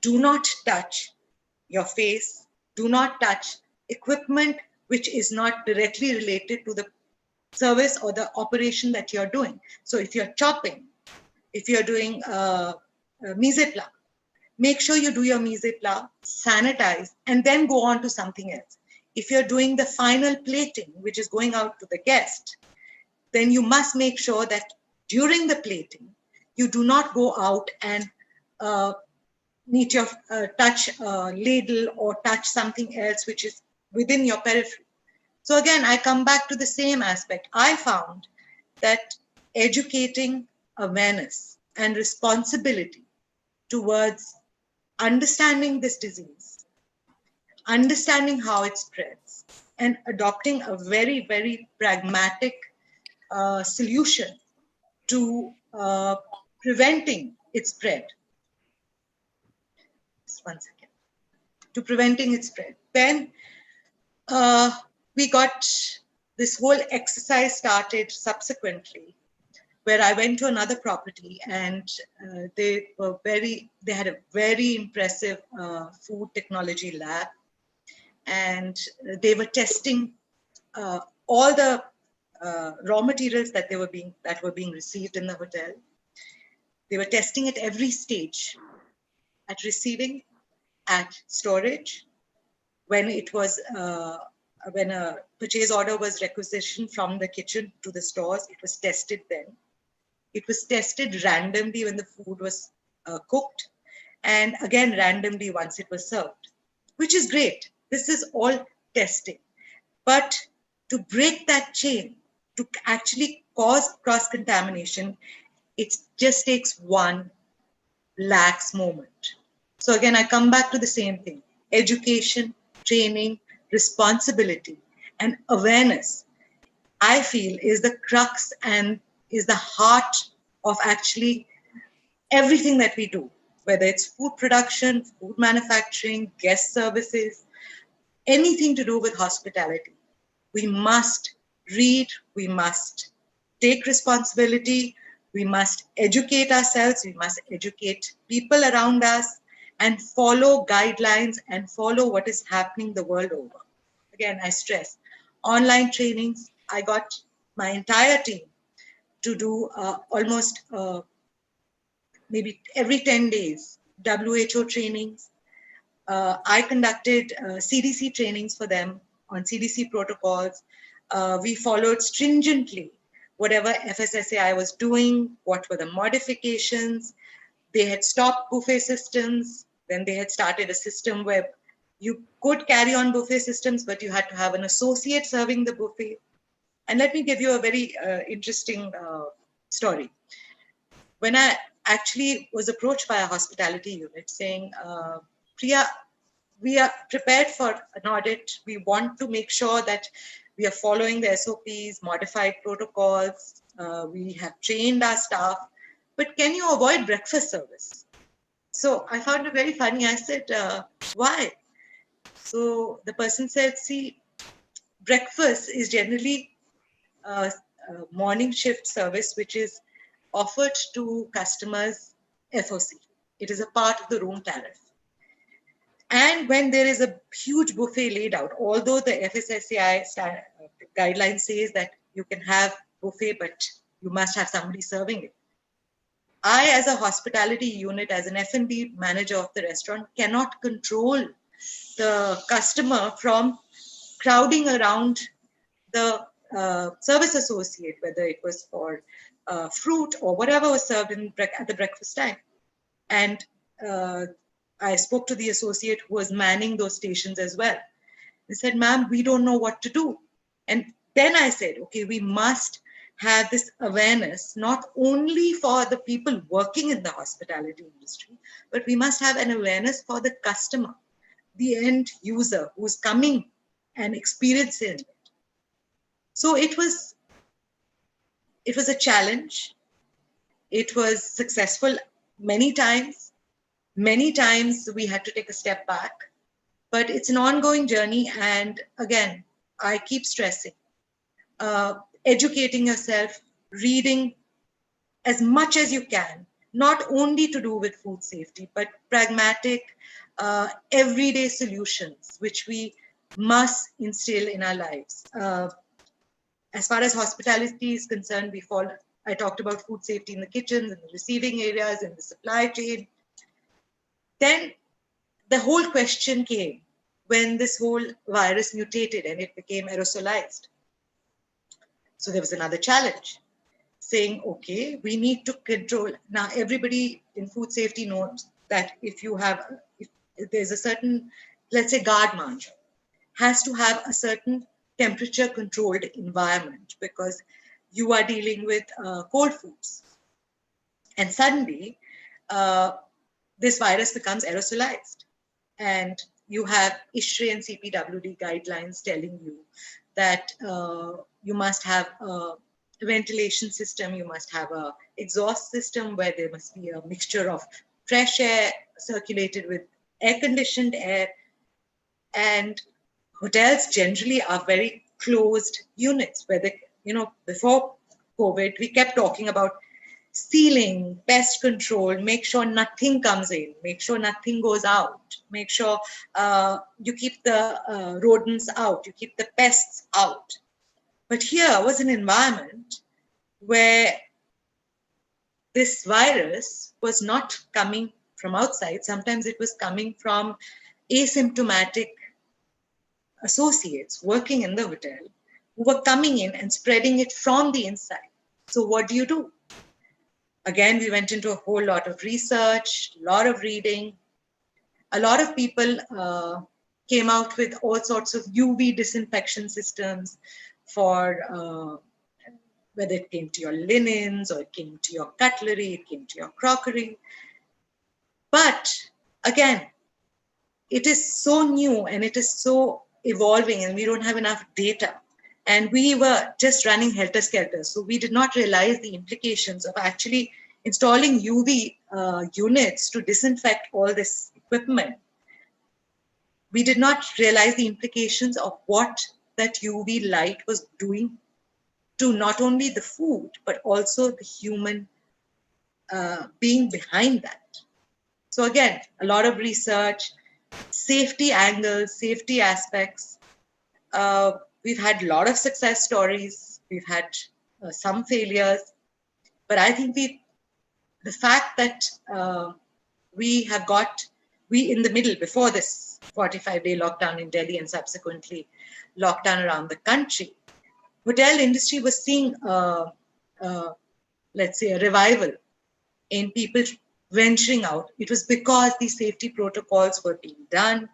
do not touch your face, do not touch equipment which is not directly related to the service or the operation that you're doing. So if you're chopping, if you're doing mise en place, make sure you do your mise en place, sanitize, and then go on to something else. If you're doing the final plating, which is going out to the guest, then you must make sure that during the plating, you do not go out and need your touch ladle or touch something else which is within your periphery. So again, I come back to the same aspect. I found that educating awareness and responsibility towards understanding this disease, understanding how it spreads, and adopting a very, very pragmatic solution to preventing its spread. Just 1 second. To preventing its spread. Then we got this whole exercise started subsequently, where I went to another property, and they had a very impressive food technology lab, and they were testing all the raw materials that were being received in the hotel. They were testing at every stage, at receiving, at storage, when it was when a purchase order was requisitioned from the kitchen to the stores, it was tested then. It was tested randomly when the food was cooked, and again randomly once it was served, which is great. This is all testing. But to break that chain, to actually cause cross-contamination, it just takes one lax moment. So again, I come back to the same thing. Education, training, responsibility, and awareness, I feel, is the crux and is the heart of actually everything that we do, whether it's food production, food manufacturing, guest services, anything to do with hospitality. We must read, we must take responsibility, we must educate ourselves, we must educate people around us, and follow guidelines and follow what is happening the world over. Again, I stress, online trainings, I got my entire team to do almost maybe every 10 days, WHO trainings. I conducted CDC trainings for them on CDC protocols. We followed stringently whatever FSSAI was doing, what were the modifications. They had stopped buffet systems. Then they had started a system where you could carry on buffet systems, but you had to have an associate serving the buffet. And let me give you a very interesting story. When I actually was approached by a hospitality unit saying, Priya, we are prepared for an audit. We want to make sure that we are following the SOPs, modified protocols. We have trained our staff, but can you avoid breakfast service? So I found it very funny. I said, why? So the person said, see, breakfast is generally a morning shift service, which is offered to customers FOC. It is a part of the room tariff. And when there is a huge buffet laid out, although the FSSAI guideline says that you can have buffet, but you must have somebody serving it. I, as a hospitality unit, as an F&B manager of the restaurant, cannot control the customer from crowding around the service associate, whether it was for fruit or whatever was served at the breakfast time. And I spoke to the associate who was manning those stations as well. They said, ma'am, we don't know what to do. And then I said, okay, we must have this awareness, not only for the people working in the hospitality industry, but we must have an awareness for the customer, the end user who's coming and experiencing it. So it was a challenge. It was successful many times. Many times we had to take a step back, but it's an ongoing journey. And again, I keep stressing, educating yourself, reading as much as you can, not only to do with food safety, but pragmatic, everyday solutions, which we must instill in our lives. As far as hospitality is concerned, I talked about food safety in the kitchens, in the receiving areas, in the supply chain. Then the whole question came when this whole virus mutated and it became aerosolized. So there was another challenge, saying, okay, we need to control. Now, everybody in food safety knows that if there's a certain, let's say, guard margin, has to have a certain temperature controlled environment because you are dealing with cold foods. And suddenly, this virus becomes aerosolized. And you have ISHRAE and CPWD guidelines telling you that you must have a ventilation system, you must have an exhaust system where there must be a mixture of fresh air circulated with air-conditioned air. And hotels generally are very closed units where before COVID, we kept talking about sealing, pest control, make sure nothing comes in, make sure nothing goes out, make sure you keep the rodents out, you keep the pests out. But here was an environment where this virus was not coming from outside. Sometimes it was coming from asymptomatic associates working in the hotel who were coming in and spreading it from the inside. So what do? Again, we went into a whole lot of research, a lot of reading. A lot of people came out with all sorts of UV disinfection systems for whether it came to your linens or it came to your cutlery, it came to your crockery. But again, it is so new and it is so evolving and we don't have enough data. And we were just running helter-skelter. So we did not realize the implications of actually installing UV units to disinfect all this equipment. We did not realize the implications of what that UV light was doing to not only the food, but also the human being behind that. So again, a lot of research, safety angles, safety aspects. We've had a lot of success stories. We've had some failures. But I think the fact that we in the middle, before this 45-day lockdown in Delhi and subsequently lockdown around the country, hotel industry was seeing, let's say, a revival in people venturing out. It was because these safety protocols were being done,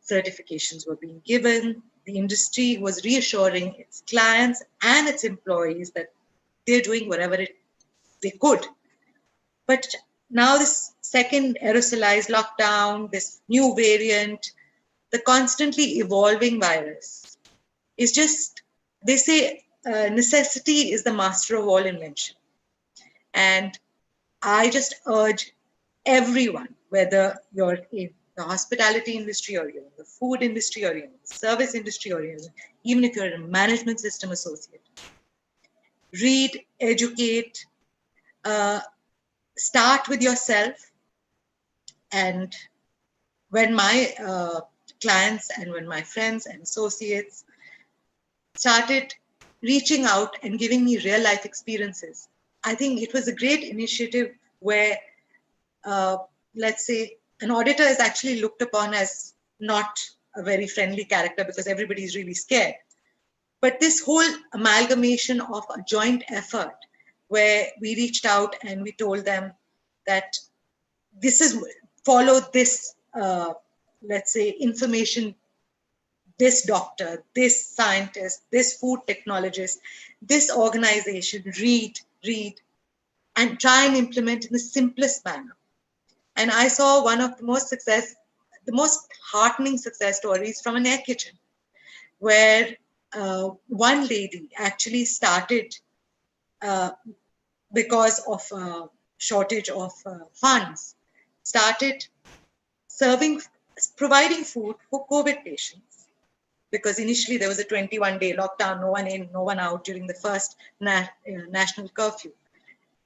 certifications were being given, the industry was reassuring its clients and its employees that they're doing whatever they could. But now this second aerosolized lockdown, this new variant, the constantly evolving virus is just, they say necessity is the master of all invention. And I just urge everyone, whether you're in the hospitality industry or you're in the food industry or you're in the service industry or even if you're a management system associate, read, educate, start with yourself. And when my clients and when my friends and associates started reaching out and giving me real life experiences, I think it was a great initiative where, let's say, an auditor is actually looked upon as not a very friendly character because everybody is really scared. But this whole amalgamation of a joint effort where we reached out and we told them that follow this, let's say, information, this doctor, this scientist, this food technologist, this organization, read, and try and implement in the simplest manner. And I saw one of the most heartening success stories from an air kitchen, where one lady actually started, because of shortage of funds, started providing food for COVID patients. Because initially there was a 21-day lockdown, no one in, no one out during the first national curfew.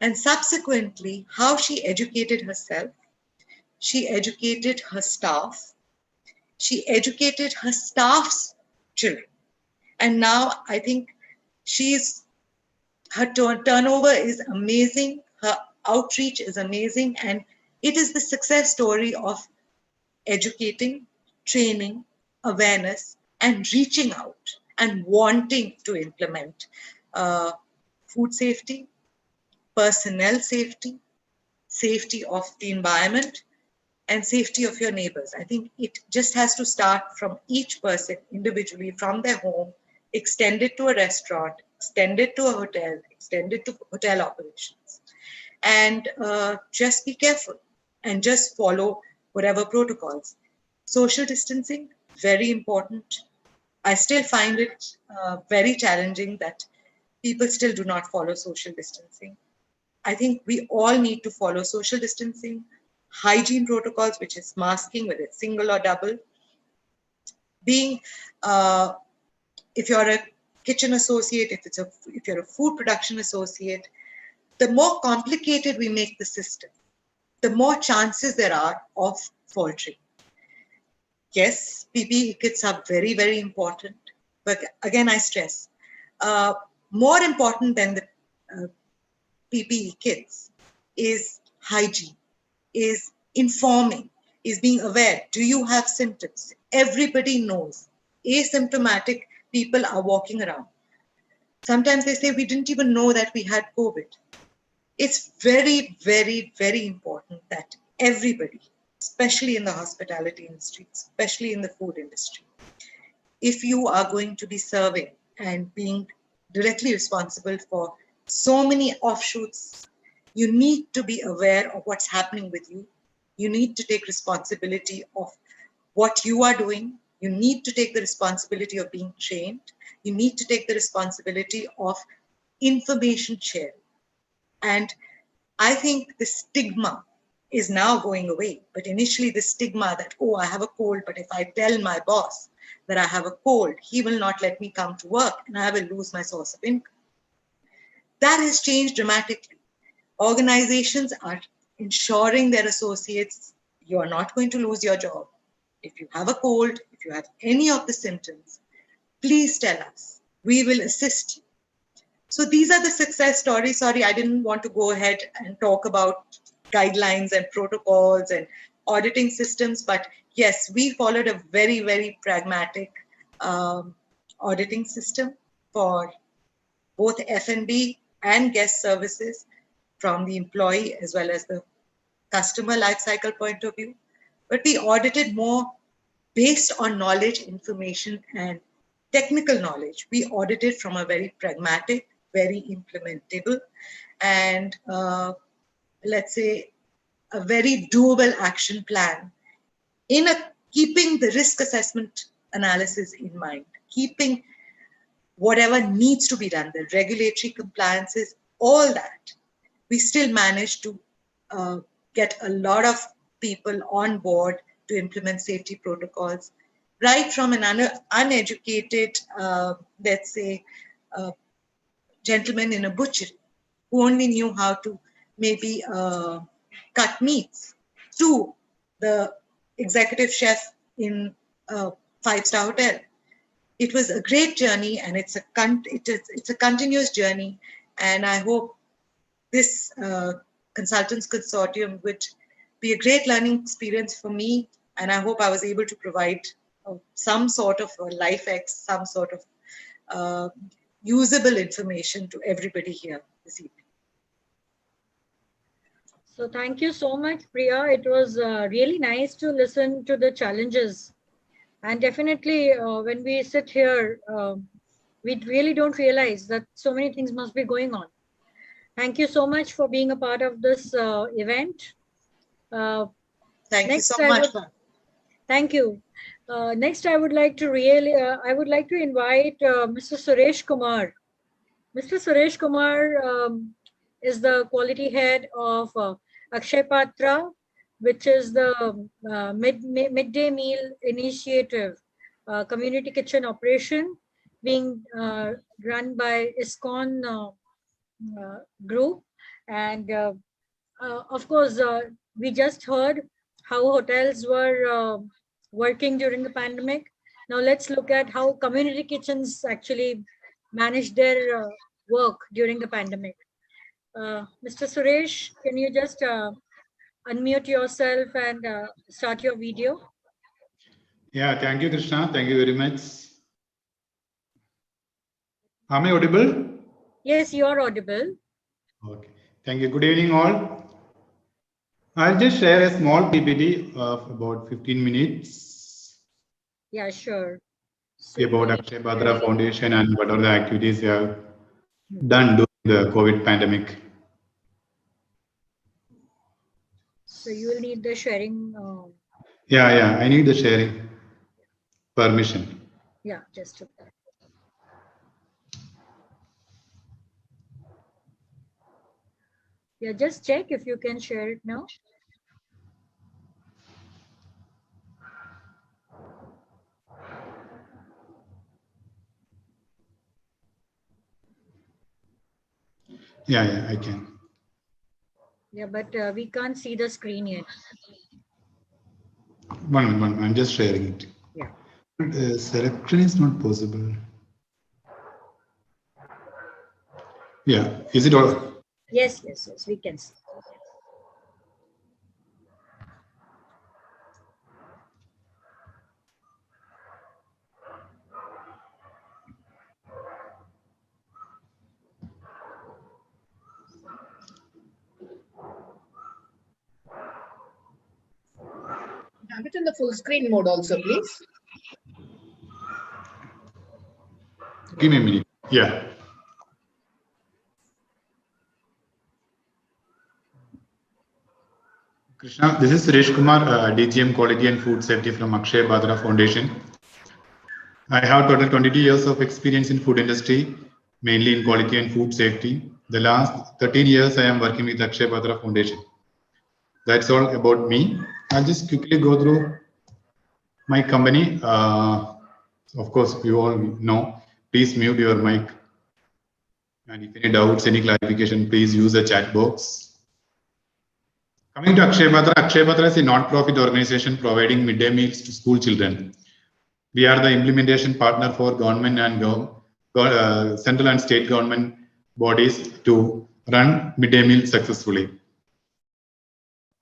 And subsequently, how she educated herself, she educated her staff, she educated her staff's children. And now I think her turnover is amazing, her outreach is amazing, and it is the success story of educating, training, awareness, and reaching out and wanting to implement food safety, personnel safety, safety of the environment, and safety of your neighbors. I think it just has to start from each person individually, from their home, extended to a restaurant, extended to a hotel, extended to hotel operations. And just be careful and just follow whatever protocols. Social distancing, very important. I still find it very challenging that people still do not follow social distancing. I think we all need to follow social distancing, hygiene protocols, which is masking, whether it's single or double. Being, if you're a kitchen associate, if you're a food production associate, the more complicated we make the system, the more chances there are of faltering. Yes, PPE kits are very, very important. But again, I stress, more important than the PPE kits is hygiene, is informing, is being aware. Do you have symptoms? Everybody knows. Asymptomatic people are walking around. Sometimes they say, we didn't even know that we had COVID. It's very, very, very important that everybody, especially in the hospitality industry, especially in the food industry, if you are going to be serving and being directly responsible for so many offshoots, you need to be aware of what's happening with you. You need to take responsibility of what you are doing. You need to take the responsibility of being trained. You need to take the responsibility of information sharing. And I think the stigma is now going away. But initially the stigma that, oh, I have a cold, but if I tell my boss that I have a cold, he will not let me come to work and I will lose my source of income. That has changed dramatically. Organizations are ensuring their associates, you are not going to lose your job. If you have a cold, if you have any of the symptoms, please tell us. We will assist you. So these are the success stories. Sorry, I didn't want to go ahead and talk about guidelines and protocols and auditing systems, but yes, we followed a very, very pragmatic auditing system for both F&B and guest services from the employee as well as the customer lifecycle point of view. But we audited more based on knowledge, information, and technical knowledge. We audited from a very pragmatic, very implementable, and let's say a very doable action plan in keeping the risk assessment analysis in mind, keeping whatever needs to be done, the regulatory compliances, all that. We still managed to get a lot of people on board to implement safety protocols, right from an uneducated, let's say, gentleman in a butchery who only knew how to maybe cut meats, to the executive chef in a five-star hotel. It was a great journey, and it's a continuous journey. And I hope this consultants consortium would be a great learning experience for me. And I hope I was able to provide some sort of life hacks, some sort of usable information to everybody here this evening. So thank you so much, Priya. It was really nice to listen to the challenges. And definitely when we sit here, we really don't realize that so many things must be going on. Thank you so much for being a part of this event. Thank you so much. Thank you. Next, I would like to invite Mr. Suresh Kumar. Mr. Suresh Kumar is the quality head of Akshay Patra, which is the midday meal initiative, community kitchen operation being run by ISKCON group. And of course, we just heard how hotels were working during the pandemic. Now let's look at how community kitchens actually managed their work during the pandemic. Mr. Suresh, can you just unmute yourself and start your video? Yeah, thank you, Krishna. Thank you very much. Am I audible? Yes, you are audible. Okay. Thank you. Good evening, all. I'll just share a small PPT of about 15 minutes. Yeah, sure. So About Akshay Bhadra Foundation and what are the activities we have done during the COVID pandemic. So you will need the sharing. Yeah, I need the sharing permission. Yeah, just took that. Yeah, just check if you can share it now. Yeah, I can. Yeah, but we can't see the screen yet. One minute, I'm just sharing it. Yeah. Selection is not possible. Yeah, is it all? Yes, we can see. Have it in the full screen mode also, please. Give me a minute. Yeah. Krishna, this is Suresh Kumar, DGM Quality and Food Safety from Akshay Bhadra Foundation. I have total 22 years of experience in food industry, mainly in quality and food safety. The last 13 years I am working with Akshay Bhadra Foundation. That's all about me. I'll just quickly go through my company. Of course, you all know, please mute your mic. And if any doubts, any clarification, please use the chat box. Coming to Akshay Bhadra is a non-profit organization providing midday meals to school children. We are the implementation partner for government and central and state government bodies to run midday meals successfully.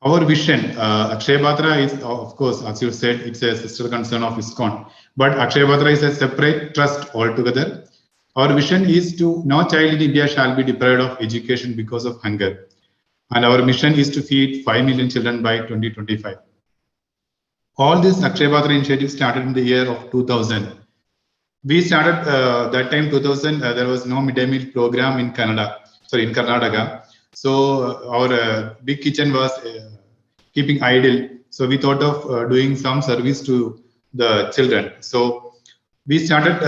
Our vision, Akshay Bhadra is, of course, as you said, it's a sister concern of ISKCON, but Akshay Bhadra is a separate trust altogether. Our vision is to no child in India shall be deprived of education because of hunger. And our mission is to feed 5 million children by 2025. All this Akshay Bhadra initiative started in the year of 2000. We started that time 2000. There was no midday meal program in Karnataka. So our big kitchen was keeping idle. So we thought of doing some service to the children. So we started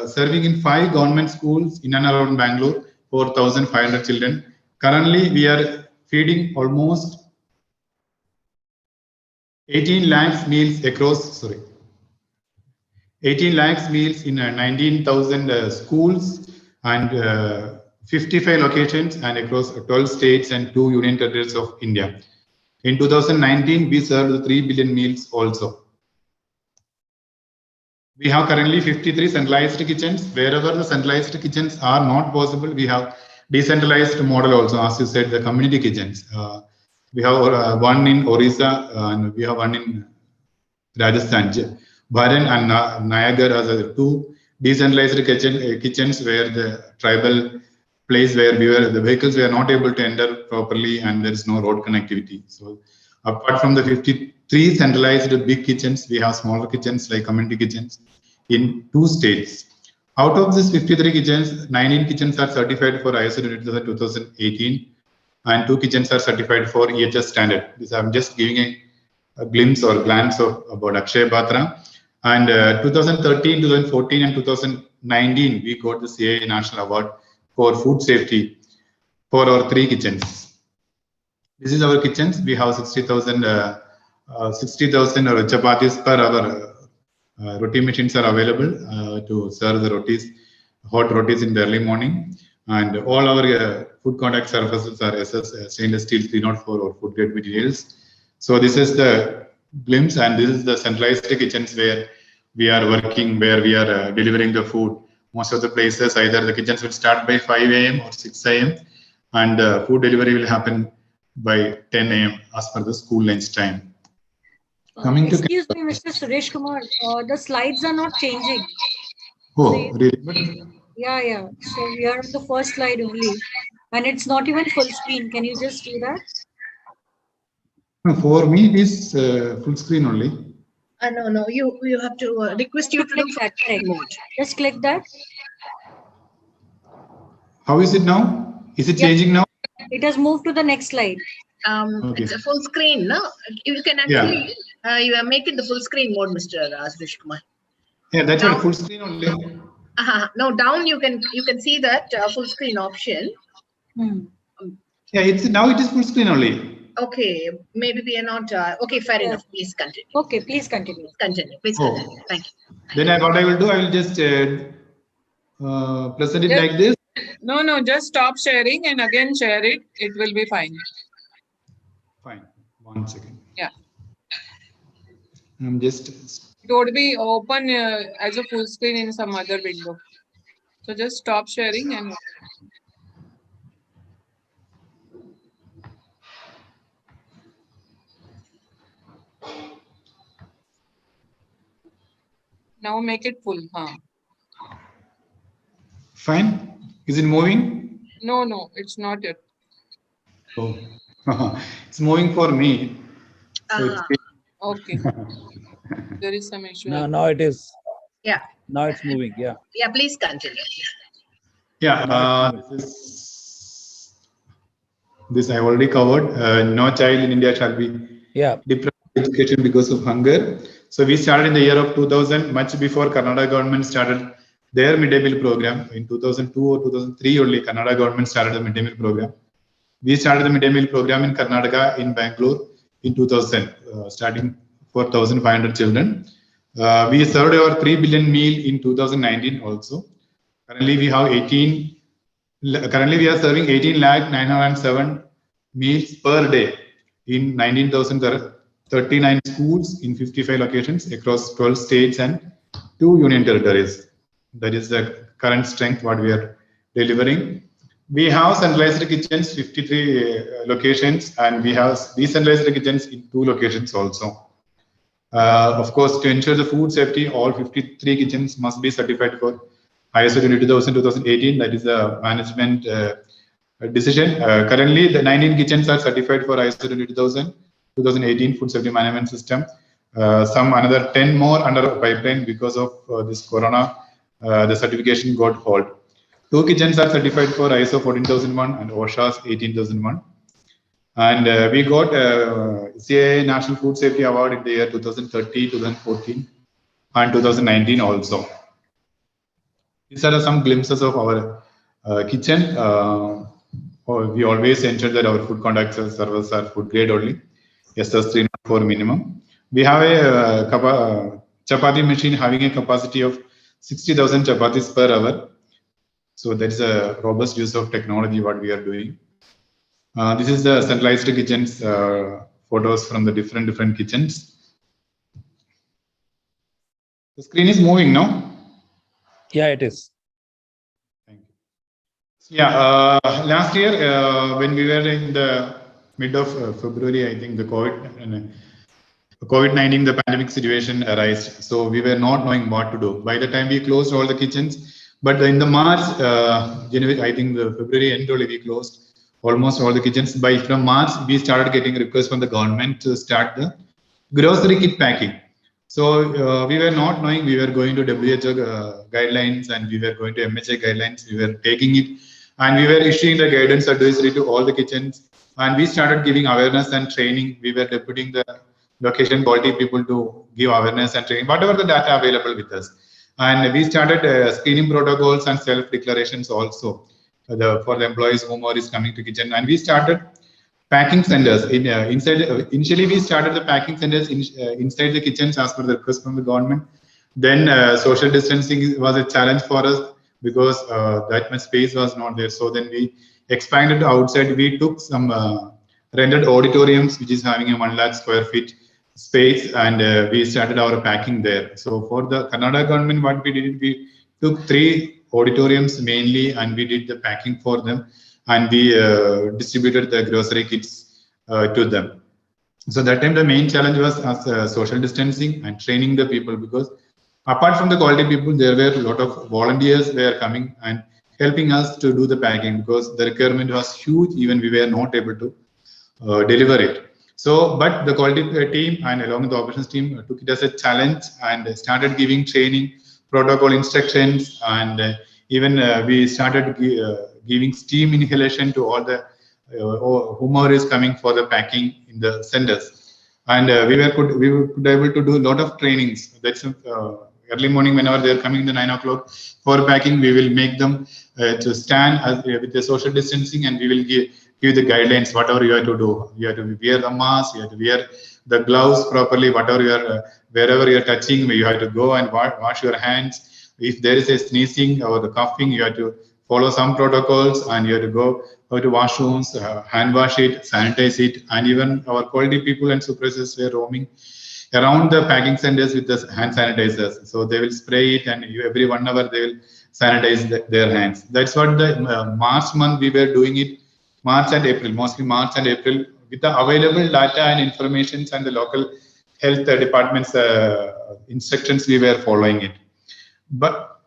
serving in 5 government schools in and around Bangalore, 4,500 children. Currently, we are feeding almost 18 lakhs meals across, 18 lakhs meals in 19,000 schools and 55 locations and across 12 states and 2 union territories of India. In 2019, we served 3 billion meals also. We have currently 53 centralized kitchens. Wherever the centralized kitchens are not possible, we have decentralized model also, as you said, the community kitchens. We have one in Orissa and we have one in Rajasthan. Bharan and Nayagar are the 2 decentralized kitchens where the tribal place where the vehicles were not able to enter properly and there is no road connectivity. So apart from the 53 centralized big kitchens, we have smaller kitchens like community kitchens in 2 states. Out of these 53 kitchens, 19 kitchens are certified for ISO 2018 and 2 kitchens are certified for EHS standard. This I'm just giving a glimpse or glance of about Akshay Bhadra. And 2013, 2014 and 2019, we got the CAA National Award for food safety for our 3 kitchens. This is our kitchens. We have 60,000 chapatis per hour. Roti machines are available to serve the rotis, hot rotis in the early morning. And all our food contact surfaces are SS stainless steel 304 or food grade materials. So this is the glimpse, and this is the centralized kitchens where we are working, where we are delivering the food. Most of the places, either the kitchens will start by 5 a.m. or 6 a.m. and food delivery will happen by 10 a.m. as per the school lunch time. Excuse me, Mr. Suresh Kumar, the slides are not changing. Oh, So really? yeah. So we are on the first slide only, and it's not even full screen. Can you just do that? For me, it is full screen only. No. You have to request you to click that. Correct. Just click that. How is it now? Is it changing now? It has moved to the next slide. It's a full screen, no? You can actually you make it the full screen mode, Mr. Suresh Kumar. Yeah, that's what, full screen only. No, down you can see that full screen option. Yeah, it's now it is full screen only. Okay, maybe we are not. Okay, fair enough. Please continue. Okay, please continue. Please continue. Thank you. Then what I will do, I will just present it like this. No, just stop sharing and again share it. It will be fine. Fine. 1 second. Yeah. I'm just. It would be open as a full screen in some other window. So just stop sharing and. Now make it full. Fine. Is it moving? No, it's not yet. Oh, it's moving for me. So okay. There is some issue. Now it is. Yeah. Now it's moving. Yeah. Yeah, please continue. Yeah. This I already covered. No child in India shall be deprived of education because of hunger. So we started in the year of 2000, much before Karnataka government started their midday meal program. In 2002 or 2003 only, Karnataka government started the midday meal program. We started the midday meal program in Karnataka, in Bangalore, in 2000, starting 4,500 children. We served over 3 billion meal in 2019 also. Currently we have 18. Currently we are serving 18,907 meals per day in 19,039 schools in 55 locations across 12 states and 2 union territories. That is the current strength what we are delivering. We have centralized kitchens, 53 locations, and we have decentralized kitchens in 2 locations also. Of course, to ensure the food safety, all 53 kitchens must be certified for ISO 22000-2018. That is the management decision. Currently, the 19 kitchens are certified for ISO 22000-2018 food safety management system. Some another 10 more under pipeline because of this corona. The certification got hold. 2 kitchens are certified for ISO 14001 and OSHA's 18001. And we got CAA National Food Safety Award in the year 2013, 2014, and 2019 also. These are some glimpses of our kitchen. We always ensure that our food contact servers are food grade only, SS 304 minimum. We have a chapati machine having a capacity of 60,000 chapatis per hour. So that is a robust use of technology what we are doing. This is the centralized kitchens photos from the different kitchens. The screen is moving now. Yeah, it is. Thank you. Yeah, last year when we were in the mid of February, I think the COVID-19, the pandemic situation arose. So we were not knowing what to do. By the time we closed all the kitchens, but in the March, January, I think the February end only we closed almost all the kitchens. From March, we started getting requests from the government to start the grocery kit packing. So we were not knowing, we were going to WHO guidelines and we were going to MHA guidelines. We were taking it and we were issuing the guidance advisory to all the kitchens. And we started giving awareness and training. We were deputing the location quality people to give awareness and training, whatever the data available with us. And we started screening protocols and self-declarations also for the employees whom is coming to kitchen. And we started packing centers. Initially, we started the packing centers inside the kitchens as per the request from the government. Then social distancing was a challenge for us. because that much space was not there. So then we expanded outside. We took some rented auditoriums, which is having a 1 lakh square feet space, and we started our packing there. So for the Karnataka government, what we did, we took 3 auditoriums mainly, and we did the packing for them, and we distributed the grocery kits to them. So that time the main challenge was social distancing and training the people, because apart from the quality people, there were a lot of volunteers were coming and helping us to do the packing, because the requirement was huge. Even we were not able to deliver it. So, but the quality team and along with the operations team took it as a challenge and started giving training, protocol instructions, and even we started giving steam inhalation to all the whomever is coming for the packing in the centers. And we were able to do a lot of trainings. That's early morning, whenever they are coming in the 9 o'clock for packing, we will make them to stand with the social distancing, and we will give the guidelines, whatever you have to do. You have to wear the mask, you have to wear the gloves properly, whatever you are, wherever you are touching, you have to go and wash your hands. If there is a sneezing or the coughing, you have to follow some protocols, and you have to go to washrooms, hand wash it, sanitize it, and even our quality people and supervisors were roaming around the packing centers with the hand sanitizers. So they will spray it, and every 1 hour they will sanitize their hands. That's what the March month we were doing it, March and April, mostly March and April, with the available data and information and the local health department's instructions, we were following it. But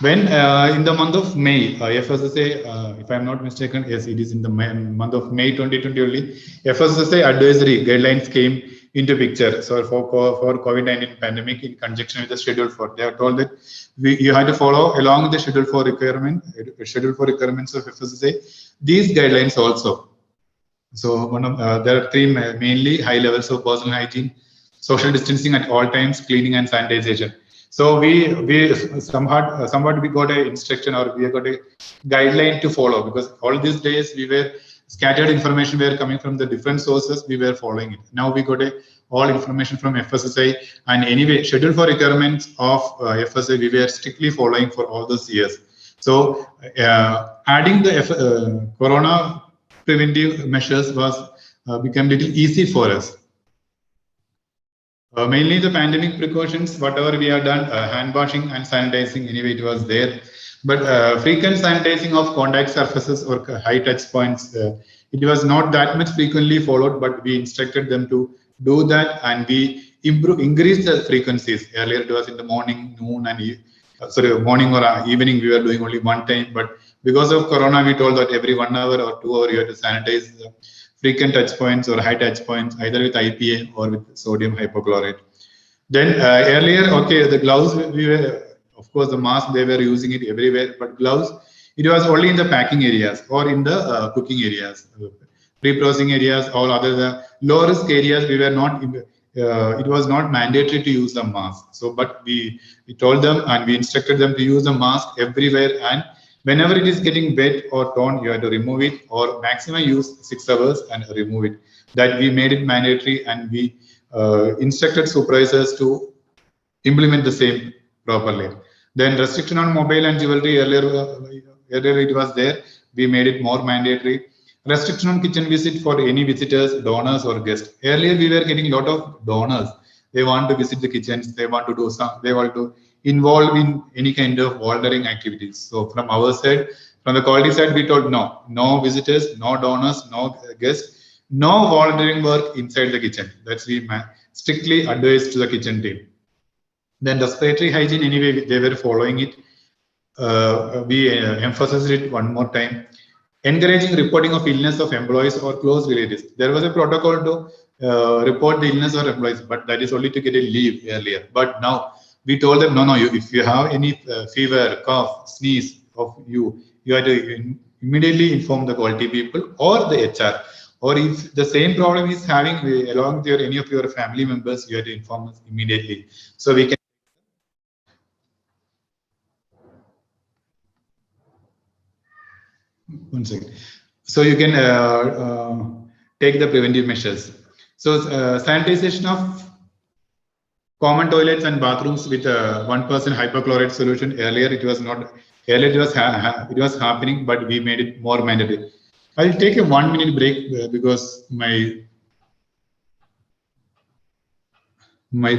when in the month of May, FSSA, if I'm not mistaken, yes, it is in the month of May 2020 only, FSSA advisory guidelines came into picture. So for COVID-19 pandemic, in conjunction with the Schedule 4, they are told that you have to follow along with the Schedule 4 requirements of FSSA, these guidelines also. So there are 3 mainly high levels of personal hygiene, social distancing at all times, cleaning and sanitization. So we somewhat we got a instruction, or we got a guideline to follow, because all these days we were scattered information were coming from the different sources, we were following it. Now we got all information from FSSA, and anyway Schedule 4 requirements of FSSA we were strictly following for all those years. So adding the corona preventive measures was become little easy for us. Mainly the pandemic precautions, whatever we have done, hand washing and sanitizing, anyway it was there. But frequent sanitizing of contact surfaces or high touch points, it was not that much frequently followed, but we instructed them to do that, and we increase the frequencies. Earlier it was in the morning, noon, and morning or evening we were doing only 1 time. But because of corona, we told that every 1 hour or 2 hours you have to sanitize the frequent touch points or high touch points, either with IPA or with sodium hypochlorite. Then earlier, okay, the gloves, we were, of course, the mask, they were using it everywhere, but gloves, it was only in the packing areas or in the cooking areas, pre-processing areas, all other the low risk areas, we were not, it was not mandatory to use the mask. So, but we told them and we instructed them to use the mask everywhere, and whenever it is getting wet or torn, you have to remove it, or maximum use 6 hours and remove it. That we made it mandatory, and we instructed supervisors to implement the same properly. Then restriction on mobile and jewelry, earlier it was there, we made it more mandatory. Restriction on kitchen visit for any visitors, donors or guests. Earlier we were getting a lot of donors. They want to visit the kitchens, they want to do some, they want to involve in any kind of volunteering activities. So from our side, from the quality side, we told no visitors, no donors, no guests, no volunteering work inside the kitchen. That's we strictly advised to the kitchen team. Then respiratory hygiene, anyway, they were following it. We emphasized it one more time. Encouraging reporting of illness of employees or close relatives. There was a protocol to report the illness of employees, but that is only to get a leave earlier. But now we told them, no, if you have any fever, cough, sneeze of you have to immediately inform the quality people or the HR. Or if the same problem is having along with any of your family members, you have to inform us immediately. So we can. One second. So you can take the preventive measures. So sanitization of common toilets and bathrooms with 1% hypochlorite solution. Earlier it was not. Earlier it was happening, but we made it more mandatory. I'll take a 1-minute break because my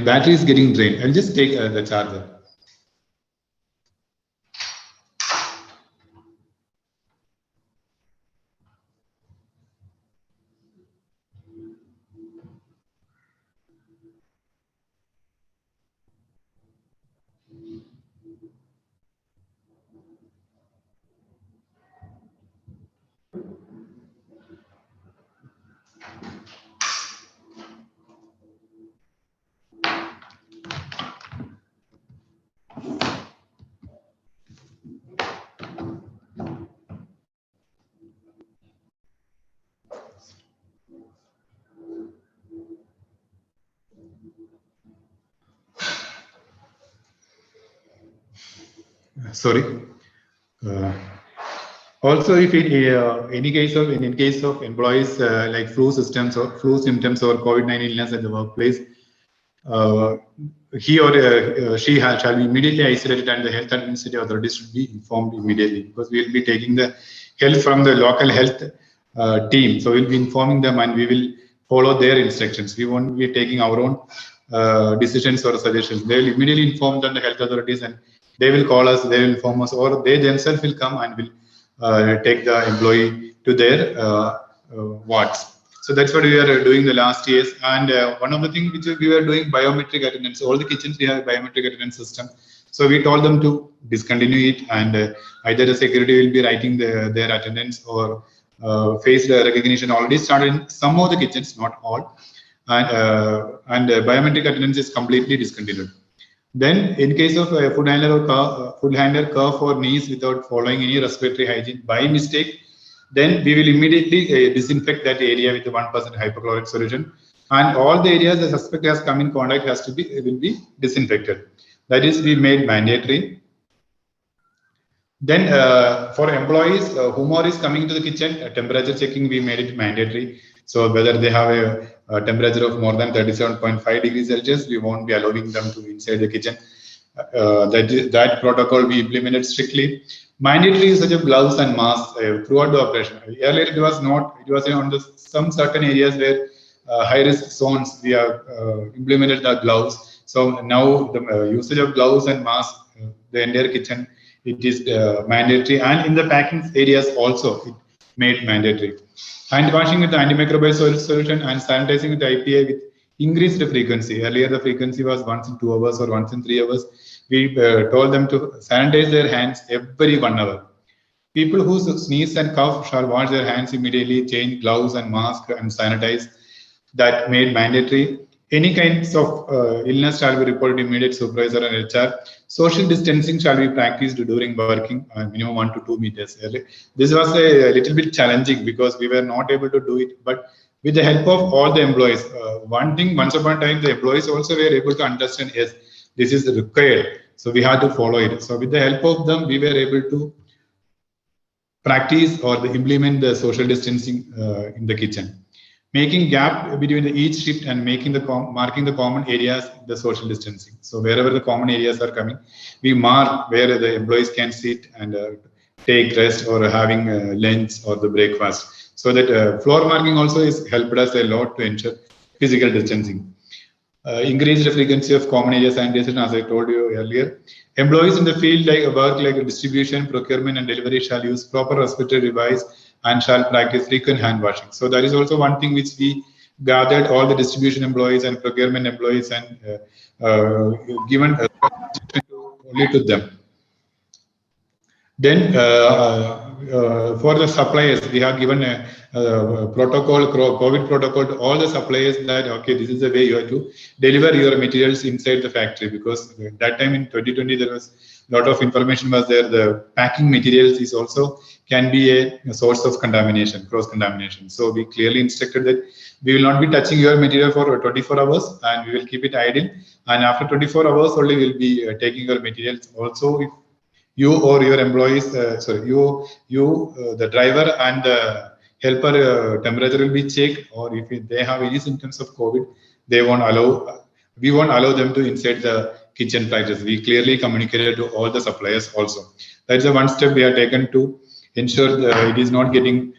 battery is getting drained. I'll just take the charger. Sorry. Also, if in case of employees like flu symptoms or COVID-19 illness at the workplace, he or she shall be immediately isolated, and the health administrative authorities should be informed immediately, because we will be taking the help from the local health team. So we'll be informing them, and we will follow their instructions. We won't be taking our own decisions or suggestions. They will immediately inform the health authorities, and they will call us, they will inform us, or they themselves will come and will take the employee to their wards. So that's what we are doing the last years. And one of the things which we were doing, biometric attendance. All the kitchens we have a biometric attendance system. So we told them to discontinue it, and either the security will be writing their attendance, or face recognition already started in some of the kitchens, not all. And biometric attendance is completely discontinued. Then, in case of a food handler cough or sneeze without following any respiratory hygiene by mistake, then we will immediately disinfect that area with the 1% hypochlorite solution, and all the areas the suspect has come in contact will be disinfected. That is, we made mandatory. Then, for employees whom is coming to the kitchen, temperature checking we made it mandatory. So whether they have a temperature of more than 37.5 degrees Celsius, we won't be allowing them to inside the kitchen. That protocol we implemented strictly. Mandatory usage of gloves and masks throughout the operation. Earlier it was not. It was on some certain areas where high-risk zones we have implemented the gloves. So now the usage of gloves and masks, the entire kitchen, it is mandatory, and in the packing areas also it made mandatory. Hand washing with the antimicrobial solution and sanitizing with the IPA with increased frequency. Earlier the frequency was once in 2 hours or once in 3 hours. We told them to sanitize their hands every 1 hour. People who sneeze and cough shall wash their hands immediately, change gloves and mask and sanitize. That made mandatory. Any kinds of illness shall be reported to immediate supervisor and HR. Social distancing shall be practiced during working, minimum 1 to 2 meters. This was a little bit challenging because we were not able to do it, but with the help of all the employees, once upon a time, the employees also were able to understand, yes, this is required. So we had to follow it. So with the help of them, we were able to practice or implement the social distancing in the kitchen. Making gap between each shift and marking the common areas, the social distancing. So wherever the common areas are coming, we mark where the employees can sit and take rest or having lunch or the breakfast. So that floor marking also has helped us a lot to ensure physical distancing. Increase the frequency of common area sanitation, as I told you earlier. Employees in the field work like distribution, procurement, and delivery shall use proper respiratory device and shall practice frequent hand washing. So that is also one thing which we gathered all the distribution employees and procurement employees and given only to them. Then for the suppliers, we have given a protocol, COVID protocol to all the suppliers that, okay, this is the way you have to deliver your materials inside the factory, because at that time in 2020, there was a lot of information was there. The packing materials is also can be a source of contamination, cross-contamination. So we clearly instructed that we will not be touching your material for 24 hours and we will keep it idle. And after 24 hours only, we'll be taking your materials. Also, if you or your employees, the driver and the helper temperature will be checked, or if they have any symptoms of COVID, they won't allow we won't allow them to inside the kitchen practice. We clearly communicated to all the suppliers also. That's the one step we have taken to ensure that it is not getting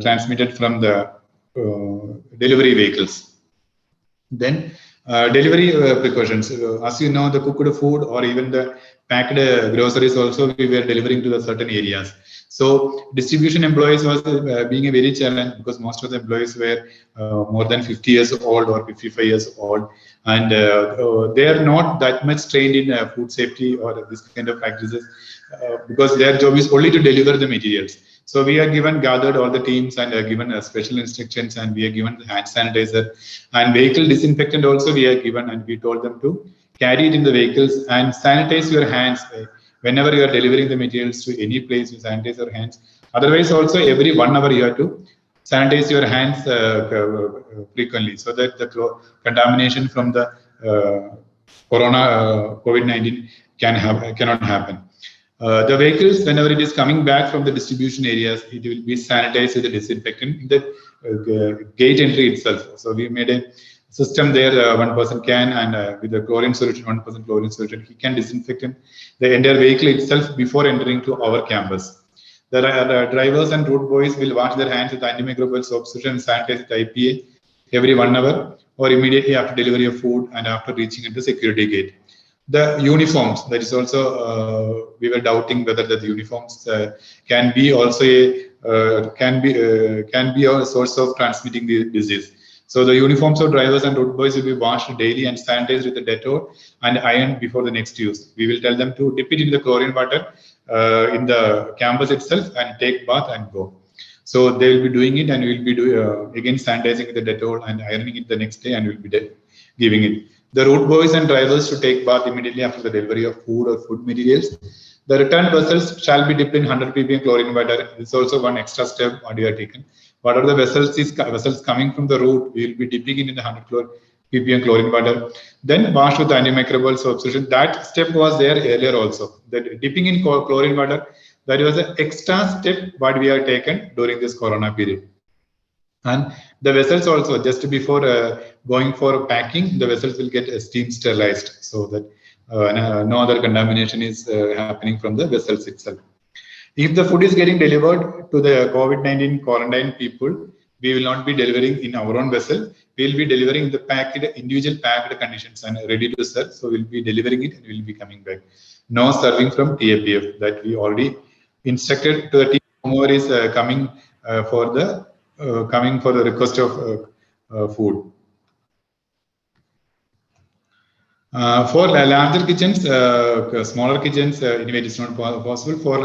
transmitted from the delivery vehicles. Then delivery precautions. As you know, the cooked food or even the packed groceries also we were delivering to the certain areas. So distribution employees was being a very challenge, because most of the employees were more than 50 years old or 55 years old, and they are not that much trained in food safety or this kind of practices, because their job is only to deliver the materials. So we are gathered all the teams and given special instructions, and we are given hand sanitizer and vehicle disinfectant also we are given, and we told them to carry it in the vehicles and sanitize your hands. Whenever you are delivering the materials to any place, you sanitize your hands. Otherwise, also every 1 hour you have to sanitize your hands frequently, so that the contamination from the COVID-19 cannot happen. The vehicles, whenever it is coming back from the distribution areas, it will be sanitized with the disinfectant in the gate entry itself. So we made a system there, one person can, and with the chlorine solution, 1% chlorine solution, he can disinfect the entire vehicle itself before entering to our campus. The drivers and route boys will wash their hands with antimicrobial soap solution and sanitize with IPA every 1 hour or immediately after delivery of food and after reaching at the security gate. The uniforms, that is also, we were doubting whether the uniforms can be also can be a source of transmitting the disease. So the uniforms of drivers and road boys will be washed daily and sanitized with the Dettol and ironed before the next use. We will tell them to dip it in the chlorine water in the campus itself and take bath and go. So they will be doing it, and we will be again sanitizing with the Dettol and ironing it the next day, and we will be giving it. The route boys and drivers to take bath immediately after the delivery of food or food materials. The return vessels shall be dipped in 100 ppm chlorine water. This is also one extra step what we have taken. Whatever the vessels coming from the route, we will be dipping it in the 100 ppm chlorine water. Then wash with antimicrobial soap solution. That step was there earlier also. That dipping in chlorine water, that was an extra step what we have taken during this corona period. And the vessels also, just before going for packing, the vessels will get steam sterilized, so that no other contamination is happening from the vessels itself. If the food is getting delivered to the COVID-19 quarantine people, we will not be delivering in our own vessel. We will be delivering the individual packed conditions and ready to serve. So we will be delivering it and we will be coming back. No serving from TAPF. That we already instructed to the team whoever is coming for the request of food. For larger kitchens, smaller kitchens, anyway, it is not possible. For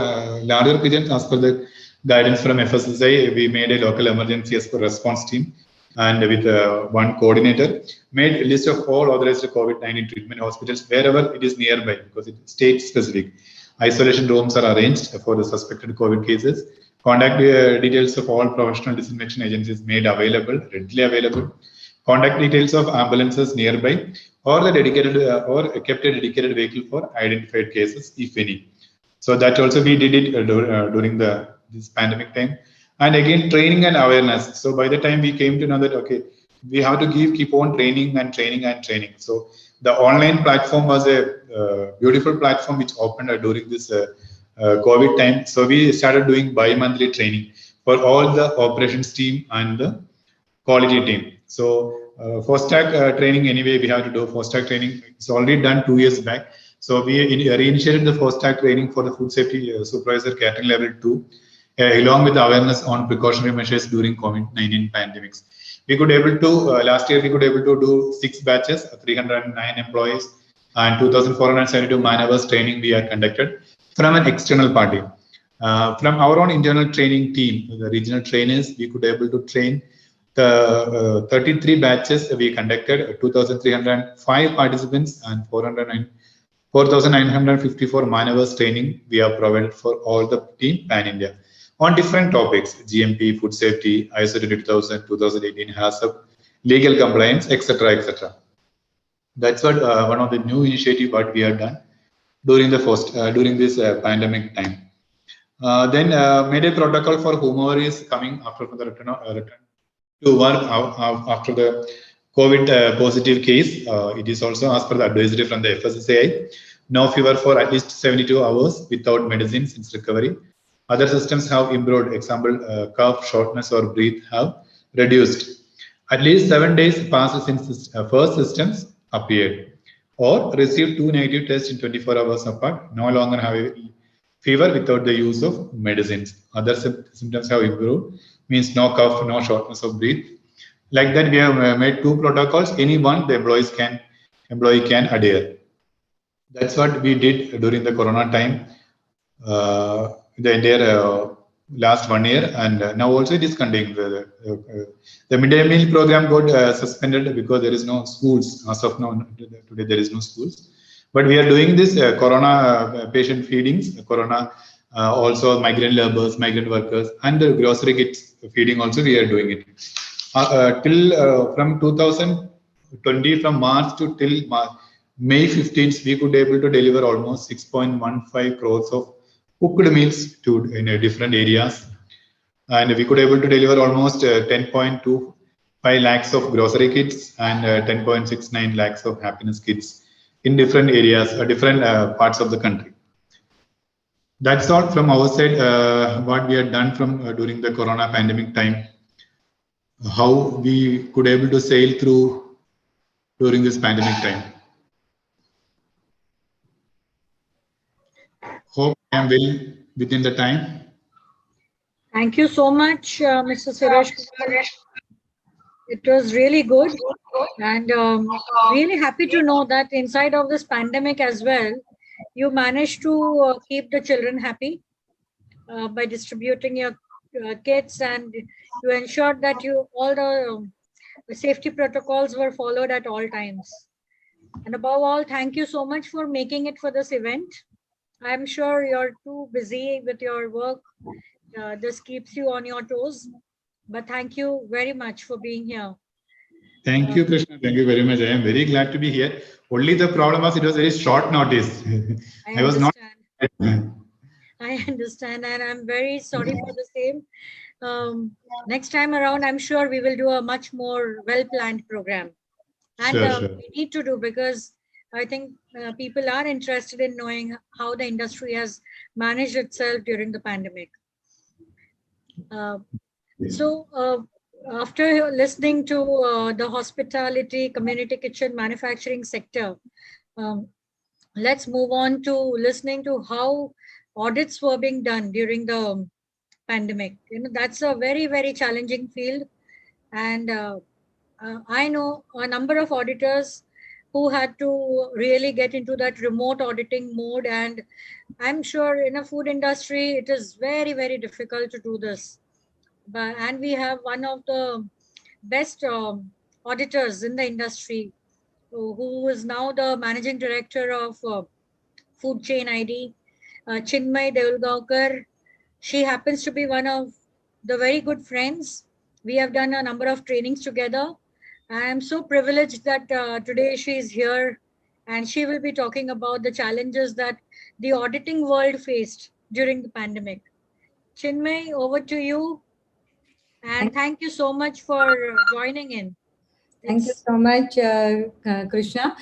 larger kitchens, as per the guidance from FSSAI, we made a local emergency response team, and with one coordinator, made a list of all authorized COVID-19 treatment hospitals wherever it is nearby, because it is state specific. Isolation rooms are arranged for the suspected COVID cases. Contact details of all professional disinfection agencies made available, readily available. Contact details of ambulances nearby, or the dedicated or kept a dedicated vehicle for identified cases, if any. So that also we did it during this pandemic time. And again, training and awareness. So by the time we came to know that, okay, we have to keep on training and training and training. So the online platform was a beautiful platform which opened during this COVID time. So we started doing bi-monthly training for all the operations team and the quality team. So FOSTAC training, anyway, we have to do FOSTAC training. It's already done 2 years back. So we reinitiated the FOSTAC training for the food safety supervisor catering level 2, along with awareness on precautionary measures during COVID-19 pandemics. We could able to, last year we could able to do 6 batches, 309 employees, and 2,472 man-hours training we are conducted from an external party. From our own internal training team, the regional trainers, we could able to train the 33 batches we conducted, 2,305 participants and 4,954 man-hours training we have provided for all the team pan-India on different topics: GMP, food safety, ISO 20000, 2018 HACCP, legal compliance, etc., etc. That's what one of the new initiative what we have done during this pandemic time. Then made a protocol for whomever is coming after the return to work after the COVID positive case. It is also as per the advisory from the FSSAI. No fever for at least 72 hours without medicine since recovery. Other systems have improved. Example, cough, shortness, or breath have reduced. At least 7 days passed since first systems appeared, or received 2 negative tests in 24 hours apart. No longer have a fever without the use of medicines. Other symptoms have improved, means no cough, no shortness of breath. Like that, we have made 2 protocols. Any one the employee can adhere. That's what we did during the Corona time, the entire last 1 year, and now also it is continuing. The midday meal program got suspended because there is no schools as of now. Today there is no schools, but we are doing this Corona patient feedings, Corona also migrant laborers, migrant workers, and the grocery kits feeding also we are doing it. Till from 2020, from March to till May 15th, we could able to deliver almost 6.15 crores of cooked meals to in different areas, and we could able to deliver almost 10.25 lakhs of grocery kits and 10.69 lakhs of happiness kits in different areas, different parts of the country. That's all from our side. What we had done from during the Corona pandemic time, how we could able to sail through during this pandemic time. Hope I am well within the time. Thank you so much, Mr. Suresh. It was really good, and really happy to know that inside of this pandemic as well, you managed to keep the children happy by distributing your kits, and you ensured that all the safety protocols were followed at all times. And above all, thank you so much for making it for this event. I'm sure you're too busy with your work. This keeps you on your toes. But thank you very much for being here. Thank you, Krishna. Thank you very much. I am very glad to be here. Only the problem was it was very short notice. I was not. I understand, and I'm very sorry for the same. Next time around, I'm sure we will do a much more well-planned program. And Sure. we need to do, because I think people are interested in knowing how the industry has managed itself during the pandemic. So after listening to the hospitality, community kitchen, manufacturing sector, let's move on to listening to how audits were being done during the pandemic. That's a very, very challenging field. And I know a number of auditors who had to really get into that remote auditing mode. And I'm sure in a food industry, it is very, very difficult to do this. And we have one of the best auditors in the industry, who is now the managing director of Food Chain ID, Chinmay Devulgaonkar. She happens to be one of the very good friends. We have done a number of trainings together. I am so privileged that today she is here, and she will be talking about the challenges that the auditing world faced during the pandemic. Chinmay, over to you. And thank you so much for joining in. Thank you so much, Krishna.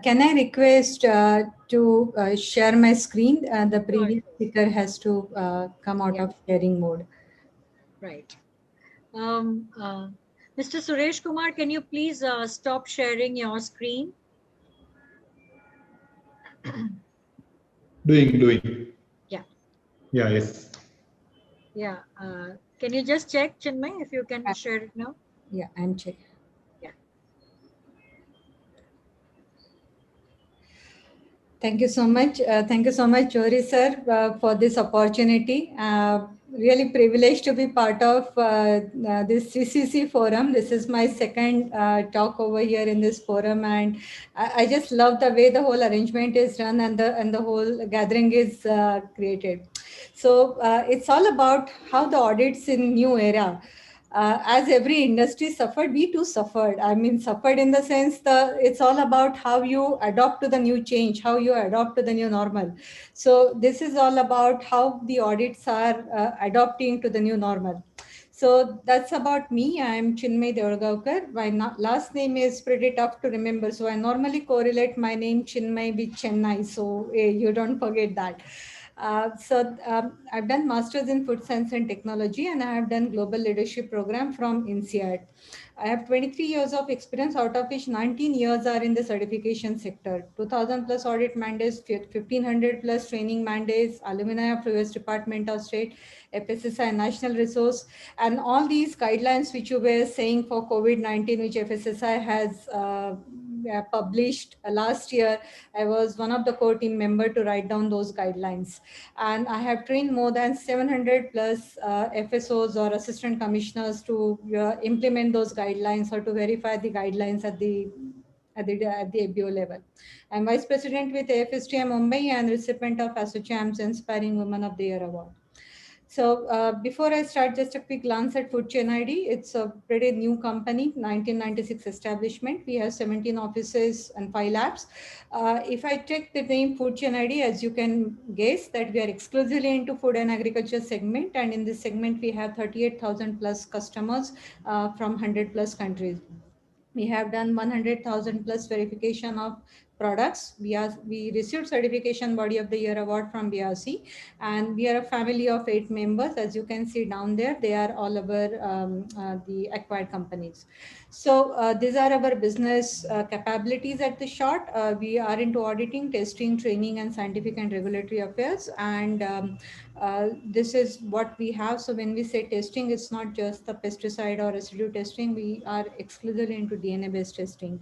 Can I request to share my screen? The previous speaker has to come out of sharing mode. Right. Mr. Suresh Kumar, can you please stop sharing your screen? Doing. Yeah. Yeah, yes. Yeah. Can you just check, Chinmay, if you can share it now? Yeah, I'm checking. Yeah. Thank you so much. Thank you so much, Chori sir, for this opportunity. Really privileged to be part of this CCC forum. This is my second talk over here in this forum, and I just love the way the whole arrangement is run and the whole gathering is created. So it's all about how the audits in new era. As every industry suffered, we too suffered. I mean, suffered in the sense it's all about how you adopt to the new change, how you adopt to the new normal. So this is all about how the audits are adopting to the new normal. So that's about me. I'm Chinmay Devargaonkar. My last name is pretty tough to remember. So I normally correlate my name Chinmay with Chennai. So you don't forget that. I've done Masters in Food Science and Technology, and I have done Global Leadership Program from INSEAD. I have 23 years of experience, out of which 19 years are in the certification sector. 2,000 plus audit mandates, 1,500 plus training mandates, alumni of US Department of State, FSSAI National Resource, and all these guidelines which you were saying for COVID-19, which FSSAI has published last year. I was one of the core team member to write down those guidelines. And I have trained more than 700 plus FSOs or assistant commissioners to implement those guidelines or to verify the guidelines at the ABO level. I'm Vice President with AFSTM Mumbai and recipient of ASSOCHAM's Inspiring Women of the Year Award. So before I start, just a quick glance at Food Chain ID. It's a pretty new company, 1996 establishment. We have 17 offices and 5 labs. If I take the name Food Chain ID, as you can guess that we are exclusively into food and agriculture segment. And in this segment, we have 38,000 plus customers from 100 plus countries. We have done 100,000 plus verification of products. We received Certification Body of the Year award from BRC, and we are a family of 8 members. As you can see down there, they are all our the acquired companies. So these are our business capabilities at the short. We are into auditing, testing, training, and scientific and regulatory affairs. And this is what we have. So when we say testing, it's not just the pesticide or residue testing. We are exclusively into DNA-based testing.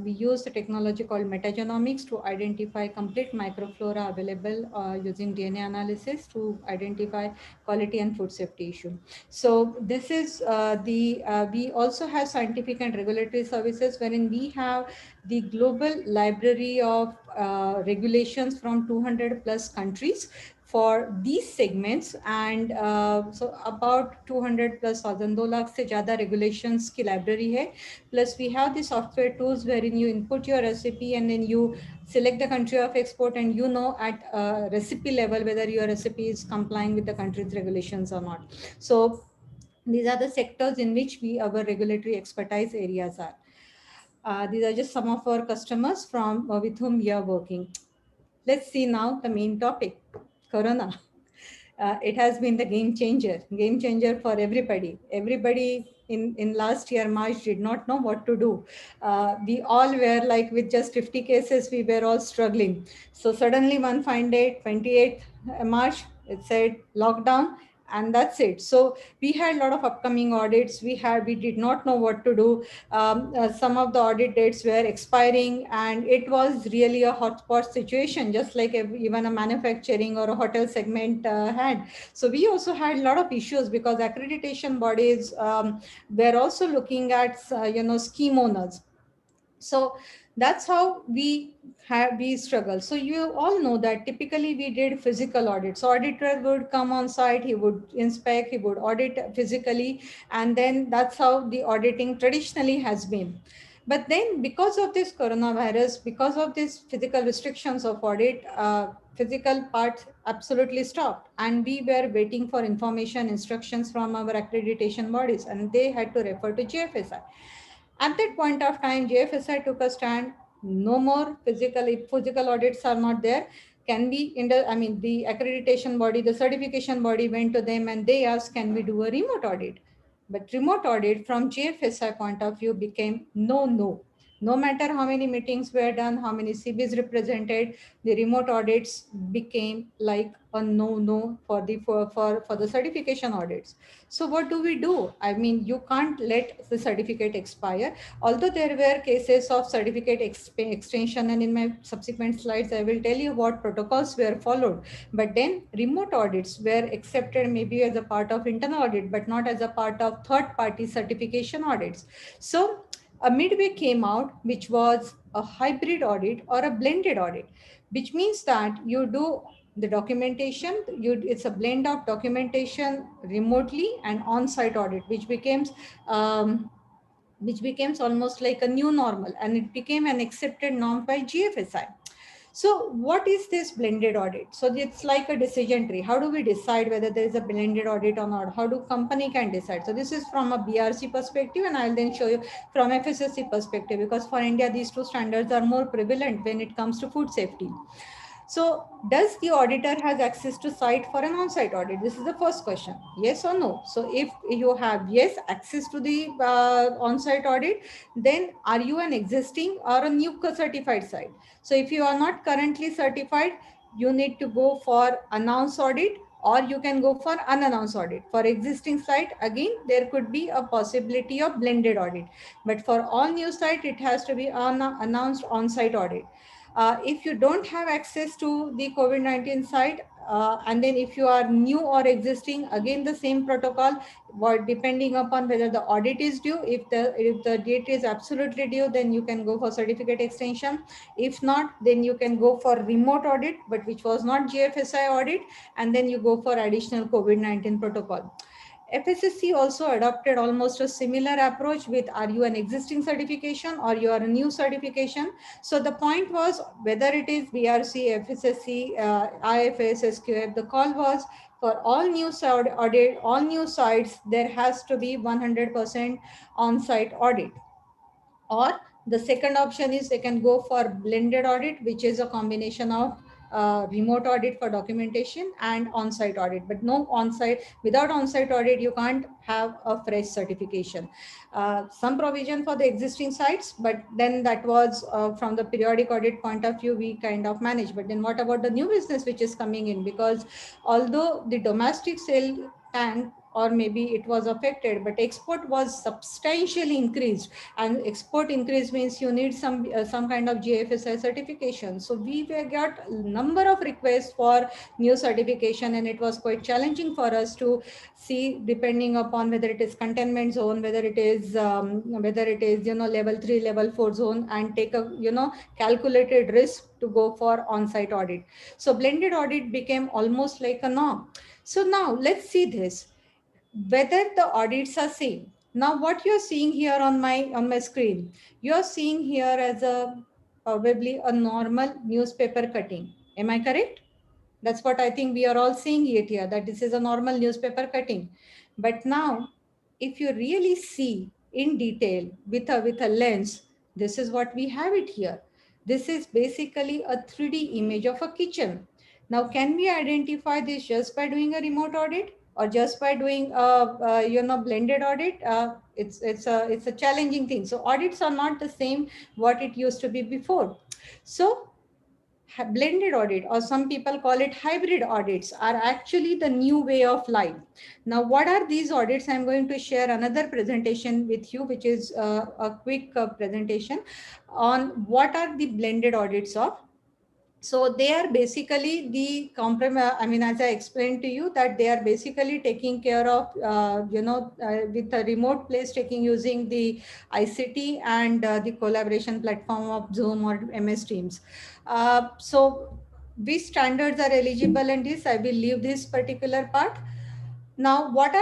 We use the technology called metagenomics to identify complete microflora available using DNA analysis to identify quality and food safety issue. So this is we also have scientific and regulatory services, wherein we have the global library of regulations from 200 plus countries for these segments, and so about 200 plus 1,000 lakh se zyada regulations ki library hai. Plus we have the software tools wherein you input your recipe and then you select the country of export, and you know at recipe level whether your recipe is complying with the country's regulations or not. So these are the sectors in which our regulatory expertise areas are. These are just some of our customers from with whom we are working. Let's see now the main topic, Corona. It has been the game changer for everybody. Everybody in last year, March, did not know what to do. We all were like, with just 50 cases, we were all struggling. So suddenly one fine day, 28th March, it said lockdown, and that's it. So we had a lot of upcoming audits. We did not know what to do. Some of the audit dates were expiring, and it was really a hotspot situation, just like even a manufacturing or a hotel segment had. So we also had a lot of issues because accreditation bodies were also looking at scheme owners. So that's how we struggle. So you all know that typically we did physical audits. So auditor would come on site, he would inspect, he would audit physically, and then that's how the auditing traditionally has been. But then because of this coronavirus, because of these physical restrictions of audit, physical part absolutely stopped, and we were waiting for information, instructions from our accreditation bodies, and they had to refer to JFSI. At that point of time, JFSI took a stand. No more physical audits are not there. Can we, the accreditation body, the certification body went to them and they asked, can we do a remote audit? But remote audit from JFSI point of view became no. No matter how many meetings were done, how many CBs represented, the remote audits became like a no for the certification audits. So what do we do? I mean, you can't let the certificate expire. Although there were cases of certificate extension, and in my subsequent slides, I will tell you what protocols were followed. But then remote audits were accepted maybe as a part of internal audit, but not as a part of third-party certification audits. So a midway came out, which was a hybrid audit or a blended audit, which means that you do the documentation, it's a blend of documentation remotely and on-site audit, which becomes almost like a new normal, and it became an accepted norm by GFSI. So what is this blended audit? So it's like a decision tree. How do we decide whether there is a blended audit or not? How do company can decide? So this is from a BRC perspective, and I'll then show you from FSSC perspective, because for India, these two standards are more prevalent when it comes to food safety. So does the auditor has access to site for an on-site audit? This is the first question. Yes or no? So if you have yes, access to the on-site audit, then are you an existing or a new certified site? So if you are not currently certified, you need to go for announced audit, or you can go for unannounced audit. For existing site, again, there could be a possibility of blended audit. But for all new site, it has to be announced on-site audit. If you don't have access to the COVID-19 site, and then if you are new or existing, again the same protocol, but depending upon whether the audit is due. If the date is absolutely due, then you can go for certificate extension. If not, then you can go for remote audit, but which was not GFSI audit, and then you go for additional COVID-19 protocol. FSSC also adopted almost a similar approach with, are you an existing certification or you are a new certification? So the point was, whether it is BRC, FSSC, IFS, SQF, the call was for all new audit, all new sites, there has to be 100% on-site audit. Or the second option is they can go for blended audit, which is a combination of remote audit for documentation and on-site audit, but no on-site. Without on-site audit, you can't have a fresh certification. Some provision for the existing sites, but then that was from the periodic audit point of view, we kind of manage. But then what about the new business which is coming in? Because although the domestic sale tanked, or maybe it was affected, but export was substantially increased, and export increase means you need some kind of GFSI certification. So we got a number of requests for new certification, and it was quite challenging for us to see, depending upon whether it is containment zone, whether it is level 3, level 4 zone, and take a calculated risk to go for on-site audit. So blended audit became almost like a norm. So now let's see this, whether the audits are same. Now what you're seeing here on my screen, you're seeing here as probably a normal newspaper cutting. Am I correct? That's what I think we are all seeing it here, that this is a normal newspaper cutting. But now, if you really see in detail with a lens, this is what we have it here. This is basically a 3D image of a kitchen. Now, can we identify this just by doing a remote audit, or just by doing blended audit? It's a challenging thing. So audits are not the same what it used to be before. So blended audit, or some people call it hybrid audits, are actually the new way of life. Now, what are these audits? I'm going to share another presentation with you, which is a quick presentation on what are the blended audits of. So they are basically the compromise. I mean, as I explained to you, that they are basically taking care of, with a remote place, using the ICT and the collaboration platform of Zoom or MS Teams. So which standards are eligible in this? I will leave this particular part. Now, what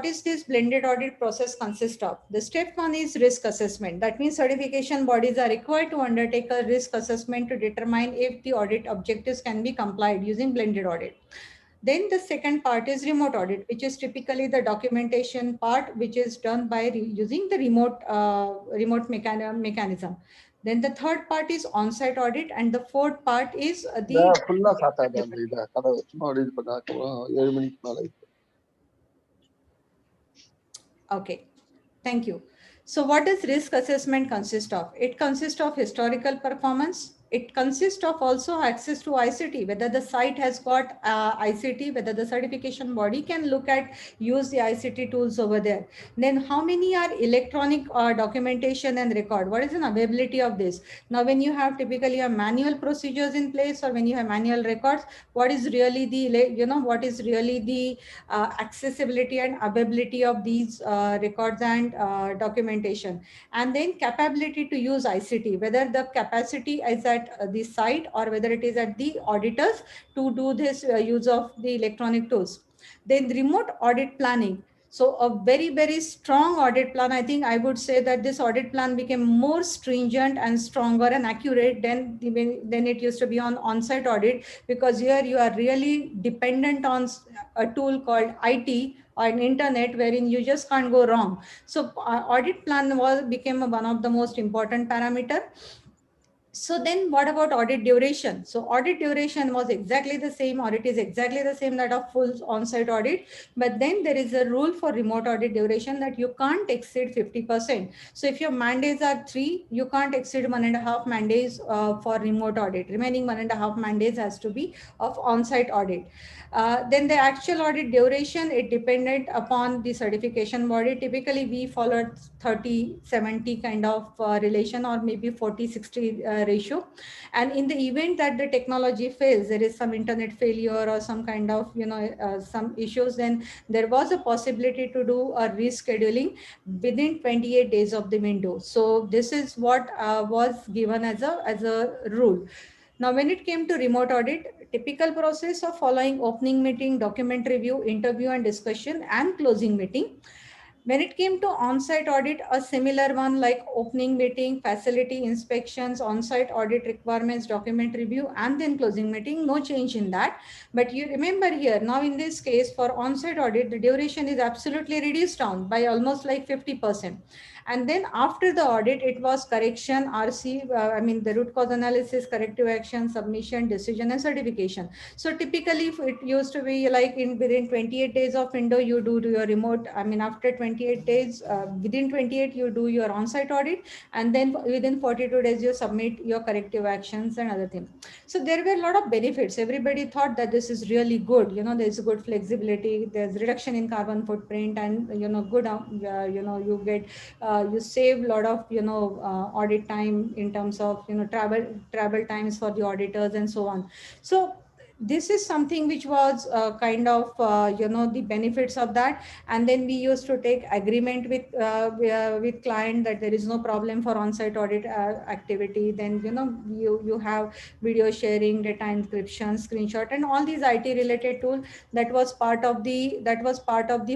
is this blended audit process consist of? The step one is risk assessment. That means certification bodies are required to undertake a risk assessment to determine if the audit objectives can be complied using blended audit. Then the second part is remote audit, which is typically the documentation part, which is done by using the remote mechanism. Then the third part is on-site audit, and the fourth part is Okay, thank you. So what does risk assessment consist of? It consists of historical performance. It consists of also access to ICT, whether the site has got ICT, whether the certification body can use the ICT tools over there. Then how many are electronic documentation and record? What is an availability of this? Now, when you have typically a manual procedures in place, or when you have manual records, what is really the accessibility and availability of these records and documentation? And then capability to use ICT, whether the capacity is at the site or whether it is at the auditors to do this use of the electronic tools. Then remote audit planning. So a very, very strong audit plan. I think I would say that this audit plan became more stringent and stronger and accurate than it used to be on on-site audit, because here you are really dependent on a tool called IT or an internet, wherein you just can't go wrong. So audit plan became one of the most important parameter. So then what about audit duration? So audit duration was exactly the same, or it is exactly the same that of full on-site audit. But then there is a rule for remote audit duration that you can't exceed 50%. So if your mandates are 3, you can't exceed 1.5 mandates for remote audit. Remaining 1.5 mandates has to be of on-site audit. Then the actual audit duration, it depended upon the certification body. Typically, we followed 30-70 kind of relation, or maybe 40-60 ratio. And in the event that the technology fails, there is some internet failure or some kind of, some issues, then there was a possibility to do a rescheduling within 28 days of the window. So this is what was given as a rule. Now, when it came to remote audit, typical process of following opening meeting, document review, interview and discussion, and closing meeting. When it came to on-site audit, a similar one like opening meeting, facility inspections, on-site audit requirements, document review, and then closing meeting, no change in that. But you remember here, now in this case for on-site audit, the duration is absolutely reduced down by almost like 50%. And then after the audit, it was correction, RC, the root cause analysis, corrective action, submission, decision, and certification. So typically it used to be like within 28 days of window, you do your remote, after 28 days, within 28, you do your on-site audit. And then within 42 days, you submit your corrective actions and other things. So there were a lot of benefits. Everybody thought that this is really good. There's good flexibility, there's reduction in carbon footprint, and, good, you get, you save a lot of audit time in terms of travel times for the auditors and so on. So this is something which was kind of the benefits of that. And then we used to take agreement with client that there is no problem for on-site audit activity. Then you have video sharing, data encryption, screenshot, and all these IT related tools that was part of the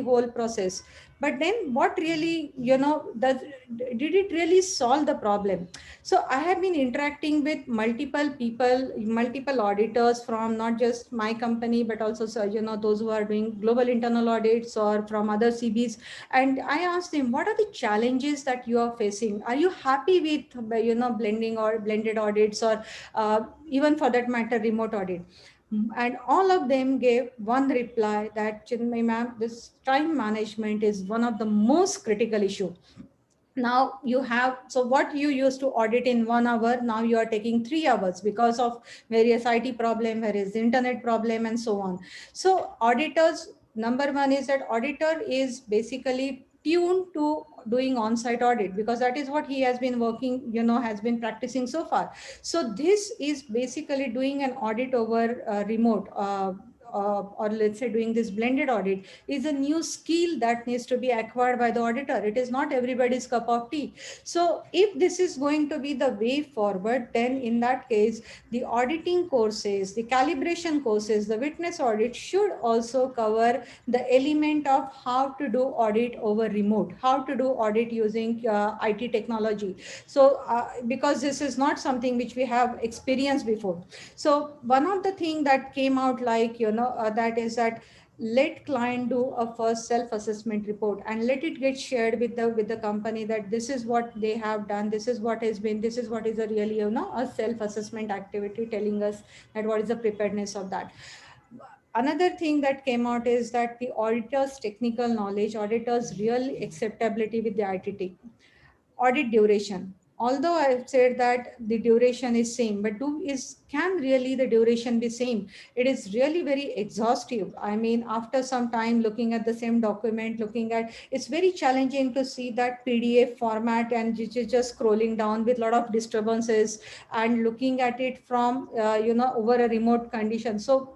whole process. But then what really, did it really solve the problem? So I have been interacting with multiple people, multiple auditors from not just my company, but also, those who are doing global internal audits or from other CBs. And I asked them, what are the challenges that you are facing? Are you happy with, blending or blended audits, or even for that matter, remote audit? And all of them gave one reply that, Chinmay ma'am, this time management is one of the most critical issue. Now you have, so what you used to audit in 1 hour, now you are taking 3 hours because of various IT problem, various internet problem, and so on. So auditors, number one is that auditor is basically tuned to doing on-site audit, because that is what he has been working, has been practicing so far. So this is basically doing an audit over remote, or let's say doing this blended audit is a new skill that needs to be acquired by the auditor. It is not everybody's cup of tea. So if this is going to be the way forward, then in that case, the auditing courses, the calibration courses, the witness audit should also cover the element of how to do audit over remote, how to do audit using IT technology. So because this is not something which we have experienced before. So one of the things that came out, like, that is that let client do a first self-assessment report and let it get shared with the company, that this is what they have done, this is what has been, this is what is a really, a self-assessment activity, telling us that what is the preparedness of that. Another thing that came out is that the auditor's technical knowledge, auditor's real acceptability with the IT audit duration. Although I've said that the duration is same, but can really the duration be same? It is really very exhaustive. After some time looking at the same document, it's very challenging to see that PDF format and just scrolling down with a lot of disturbances and looking at it from, over a remote condition. So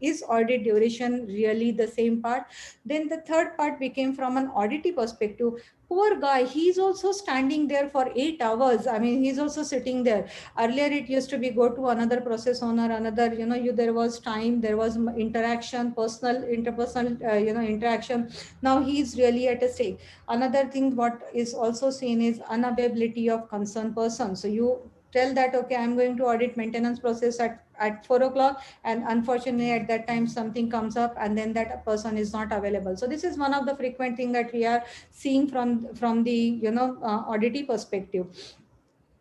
Is audit duration really the same part? Then the third part became from an auditee perspective. Poor guy, he's also standing there for 8 hours. I mean, he's also sitting there. Earlier, it used to be go to another process owner, another, there was time, there was interaction, interpersonal, interaction. Now he's really at a stake. Another thing, what is also seen is unavailability of concerned person. So you tell that, okay, I'm going to audit maintenance process at 4 o'clock, and unfortunately at that time something comes up and then that person is not available. So this is one of the frequent thing that we are seeing from the auditee perspective.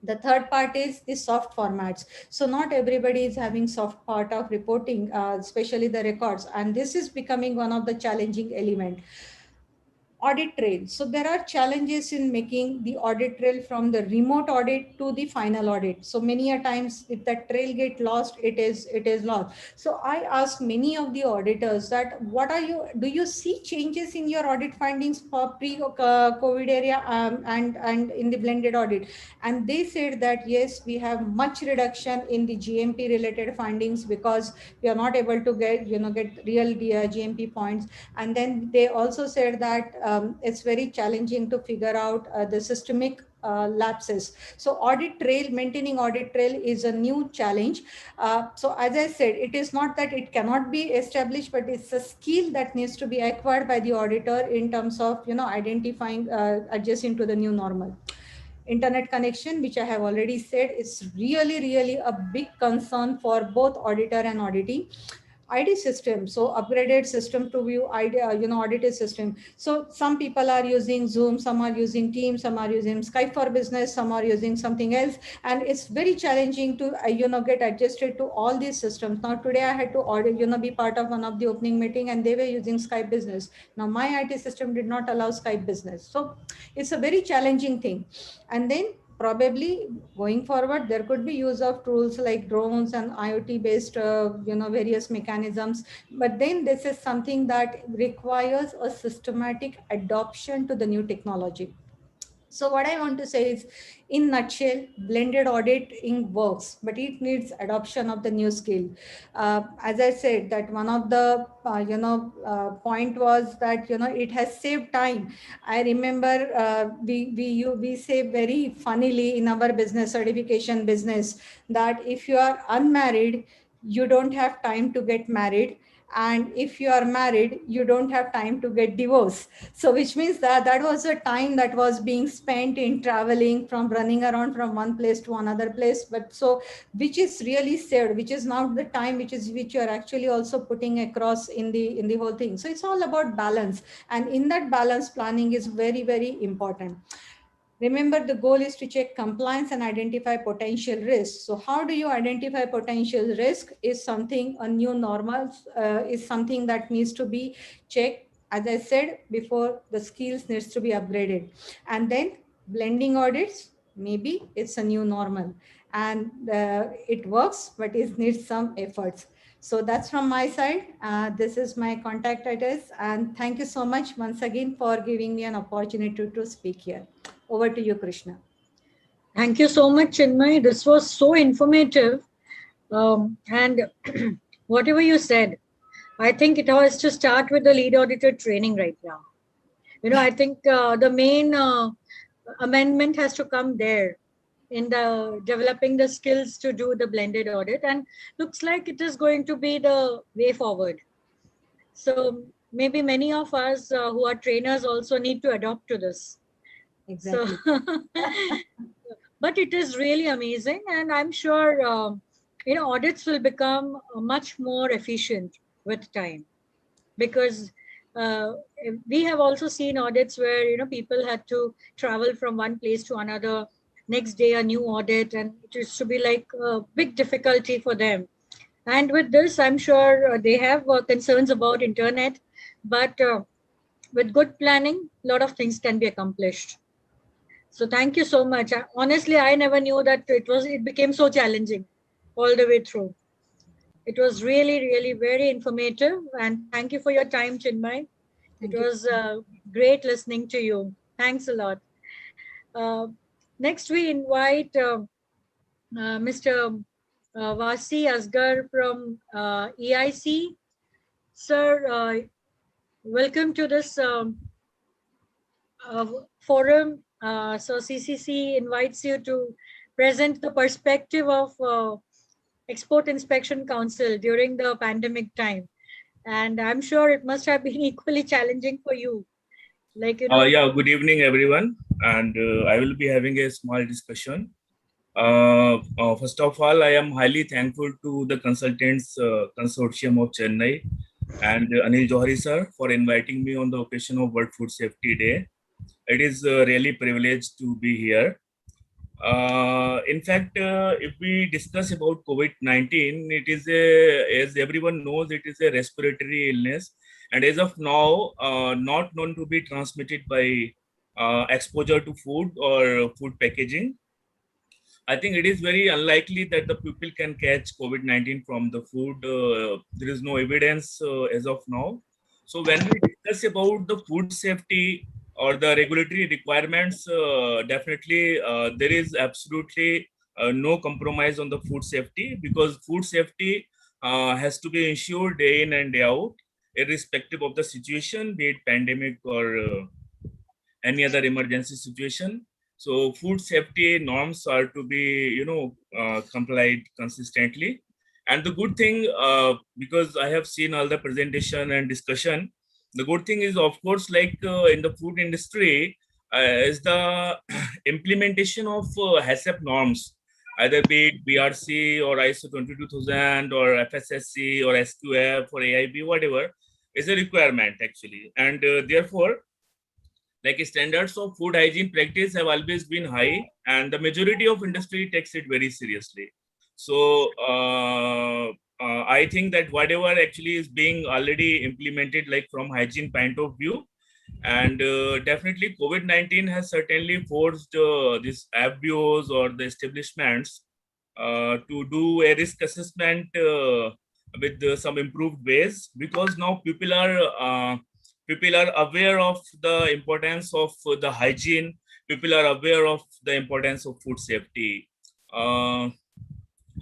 The third part is the soft formats. So not everybody is having soft part of reporting, especially the records, and this is becoming one of the challenging element. Audit trail. So there are challenges in making the audit trail from the remote audit to the final audit. So many a times if that trail get lost, it is lost. So I ask many of the auditors that do you see changes in your audit findings for pre-COVID area and in the blended audit? And they said that yes, we have much reduction in the GMP related findings because we are not able to get real GMP points. And then they also said that it's very challenging to figure out the systemic lapses. So audit trail, maintaining audit trail is a new challenge. So as I said, it is not that it cannot be established, but it's a skill that needs to be acquired by the auditor in terms of identifying, adjusting to the new normal. Internet connection, which I have already said, is really a big concern for both auditor and auditee. ID system, so upgraded system to view ID, audited system. So some people are using Zoom, some are using Teams, some are using Skype for Business, some are using something else, and it's very challenging to get adjusted to all these systems. Now today I had to be part of one of the opening meeting, and they were using Skype Business. Now my IT system did not allow Skype Business, so it's a very challenging thing. And then probably going forward, there could be use of tools like drones and IoT based, various mechanisms. But then this is something that requires a systematic adoption to the new technology. So what I want to say is, in nutshell, blended auditing works, but it needs adoption of the new skill. As I said, that one of the point was that it has saved time. I remember we say very funnily in our business, certification business, that if you are unmarried, you don't have time to get married. And if you are married, you don't have time to get divorced. So which means that was a time that was being spent in traveling, from running around from one place to another place. But so which is really saved, which is now the time which you are actually also putting across in the whole thing. So it's all about balance, and in that balance, planning is very important. Remember, the goal is to check compliance and identify potential risks. So how do you identify potential risk is something, a new normal is something that needs to be checked. As I said before, the skills needs to be upgraded. And then blending audits, maybe it's a new normal. And it works, but it needs some efforts. So that's from my side. This is my contact address. And thank you so much once again for giving me an opportunity to speak here. Over to you, Krishna. Thank you so much, Chinmay. This was so informative. And whatever you said, I think it has to start with the lead auditor training right now. I think the main amendment has to come there in the developing the skills to do the blended audit, and looks like it is going to be the way forward. So maybe many of us who are trainers also need to adopt to this. Exactly. So, but it is really amazing, and I'm sure audits will become much more efficient with time, because we have also seen audits where people had to travel from one place to another, next day a new audit, and it used to be like a big difficulty for them. And with this, I'm sure they have concerns about internet, but with good planning, a lot of things can be accomplished. So thank you so much. Honestly, I never knew that it became so challenging all the way through. It was really very informative, and thank you for your time, Chinmay. It was great listening to you. Thanks a lot. Next, we invite Mr. Wasi Asgar from EIC. Sir, welcome to this forum. So CCC invites you to present the perspective of Export Inspection Council during the pandemic time. And I'm sure it must have been equally challenging for you. Like, Yeah, good evening, everyone. And I will be having a small discussion. First of all, I am highly thankful to the consultants consortium of Chennai and Anil Johari sir for inviting me on the occasion of World Food Safety Day. It is really privileged to be here. In fact, if we discuss about COVID-19, it is as everyone knows, it is a respiratory illness, and as of now, not known to be transmitted by exposure to food or food packaging. I think it is very unlikely that the people can catch COVID-19 from the food. There is no evidence as of now. So when we discuss about the food safety or the regulatory requirements, definitely there is absolutely no compromise on the food safety, because food safety has to be ensured day in and day out, irrespective of the situation, be it pandemic or any other emergency situation. So food safety norms are to be, complied consistently. And the good thing, because I have seen all the presentation and discussion, the good thing is, of course, like in the food industry, is the implementation of HACCP norms, either be it BRC or ISO 22000 or FSSC or SQF or AIB, whatever, is a requirement actually. And therefore, like standards of food hygiene practice have always been high, and the majority of industry takes it very seriously. So I think that whatever actually is being already implemented, like from hygiene point of view, and definitely COVID-19 has certainly forced these FBOs or the establishments to do a risk assessment with some improved ways, because now people are aware of the importance of the hygiene. People are aware of the importance of food safety.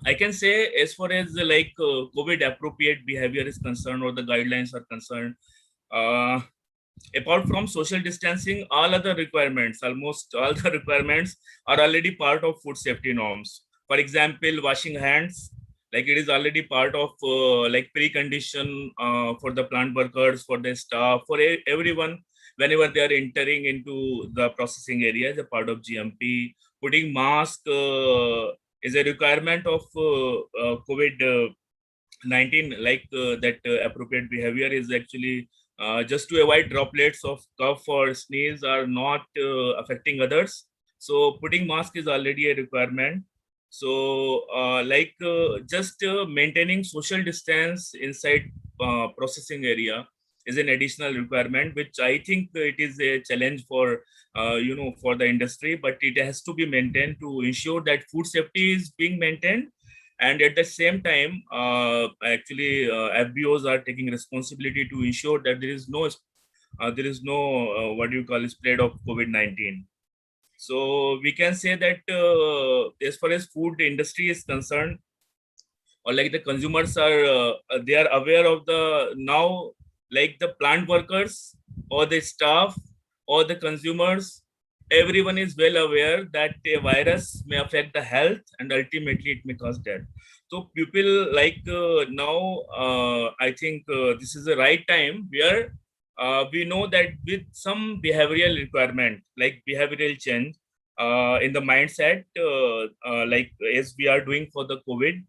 I can say, as far as COVID appropriate behavior is concerned, or the guidelines are concerned, apart from social distancing, all other requirements, almost all the requirements are already part of food safety norms. For example, washing hands, like it is already part of precondition for the plant workers, for the staff, for everyone, whenever they are entering into the processing area, as a part of GMP. Putting mask is a requirement of COVID-19, that appropriate behavior is actually just to avoid droplets of cough or sneeze are not affecting others. So putting mask is already a requirement. So just maintaining social distance inside processing area is an additional requirement, which I think it is a challenge for for the industry, but it has to be maintained to ensure that food safety is being maintained. And at the same time, FBOs are taking responsibility to ensure that there is no spread of COVID-19. So we can say that as far as food industry is concerned, or like the consumers are, they are aware of the now, like the plant workers or the staff or the consumers, everyone is well aware that a virus may affect the health and ultimately it may cause death. So people now, I think this is the right time where we know that with some behavioral requirement, like behavioral change in the mindset, as we are doing for the COVID,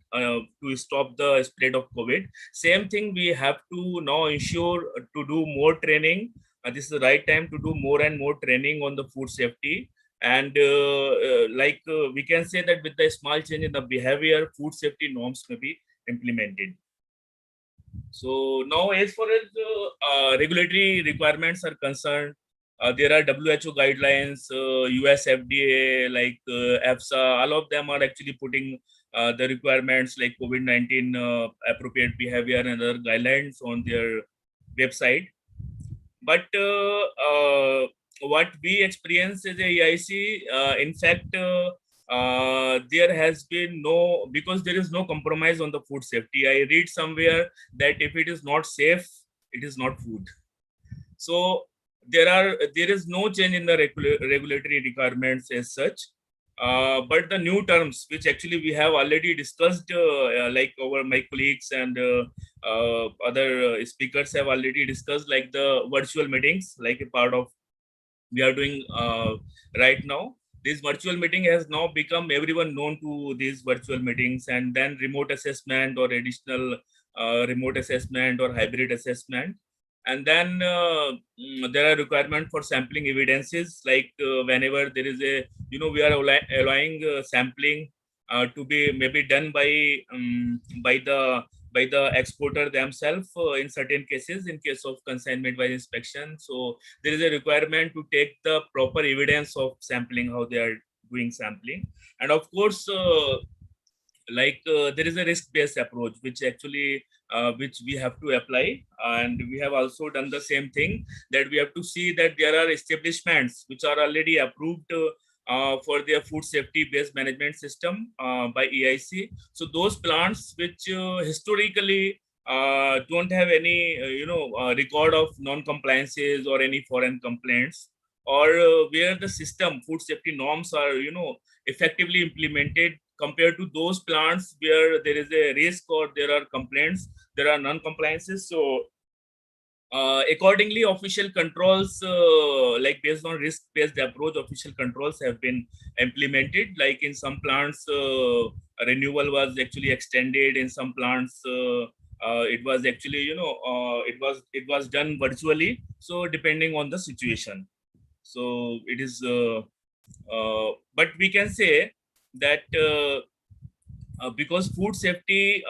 to stop the spread of COVID, same thing we have to now ensure to do more training. This is the right time to do more and more training on the food safety. And we can say that with the small change in the behavior, food safety norms may be implemented. So now, as far as regulatory requirements are concerned, there are WHO guidelines, US FDA, EFSA, all of them are actually putting the requirements like COVID-19 appropriate behavior and other guidelines on their website. But what we experience as a EIC, in fact, there has been no, because there is no compromise on the food safety. I read somewhere that if it is not safe, it is not food. So there is no change in the regulatory requirements as such. But the new terms, which actually we have already discussed, like my colleagues and other speakers have already discussed, like the virtual meetings, like a part of we are doing right now. This virtual meeting has now become everyone known to these virtual meetings, and then remote assessment or additional remote assessment or hybrid assessment. And then there are requirements for sampling evidences, like whenever there is a, we are allowing sampling to be maybe done by the exporter themselves in certain cases, in case of consignment by inspection. So there is a requirement to take the proper evidence of sampling, how they are doing sampling. And of course, there is a risk-based approach, which actually which we have to apply, and we have also done the same thing, that we have to see that there are establishments which are already approved for their food safety based management system by EIC. So those plants which historically don't have any record of non-compliances or any foreign complaints, or where the system food safety norms are effectively implemented, compared to those plants where there is a risk or there are complaints, there are non-compliances. So accordingly, official controls, like based on risk-based approach, official controls have been implemented. Like in some plants, renewal was actually extended. In some plants, it was actually, it was done virtually. So depending on the situation. So it is, but we can say that because food safety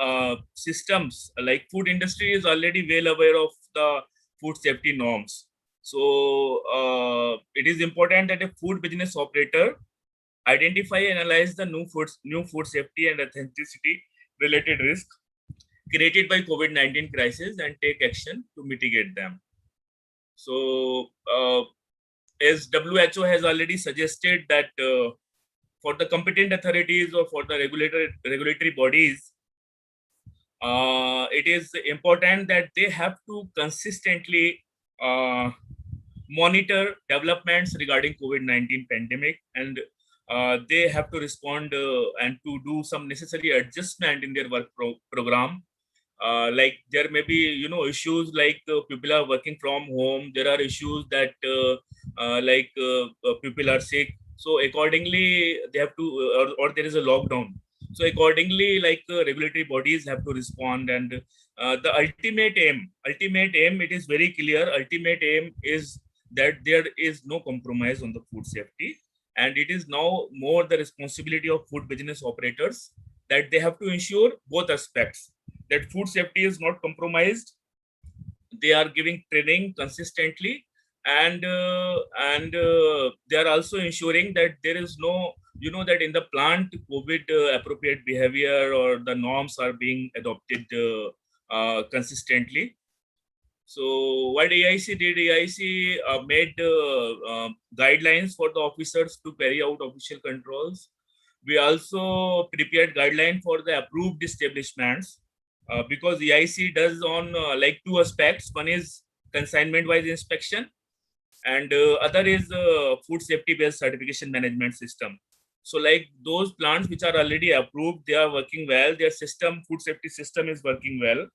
systems, like food industry is already well aware of the food safety norms. So it is important that a food business operator identify and analyze the new food safety and authenticity related risk created by COVID-19 crisis and take action to mitigate them. So as WHO has already suggested that for the competent authorities or for the regulatory bodies, it is important that they have to consistently monitor developments regarding COVID-19 pandemic, and they have to respond and to do some necessary adjustment in their work program. Like there may be issues like people are working from home. There are issues that people are sick. So accordingly, they have to, or there is a lockdown. So accordingly, regulatory bodies have to respond. And the ultimate aim, it is very clear. Ultimate aim is that there is no compromise on the food safety, and it is now more the responsibility of food business operators that they have to ensure both aspects, that food safety is not compromised. They are giving training consistently, and they are also ensuring that there is no, that in the plant COVID appropriate behavior or the norms are being adopted consistently. So what EIC did, EIC made guidelines for the officers to carry out official controls. We also prepared guidelines for the approved establishments, because EIC does on two aspects. One is consignment wise inspection, and other is food safety based certification management system. So like those plants which are already approved, they are working well. Their system, food safety system, is working well.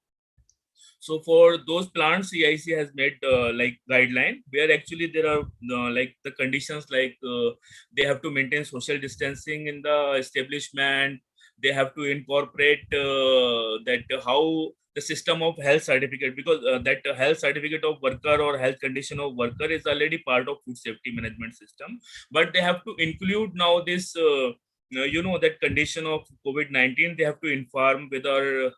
So for those plants, EIC has made guideline where actually there are the conditions, they have to maintain social distancing in the establishment. They have to incorporate that how the system of health certificate, because that health certificate of worker or health condition of worker is already part of food safety management system. But they have to include now this, that condition of COVID-19. They have to inform whether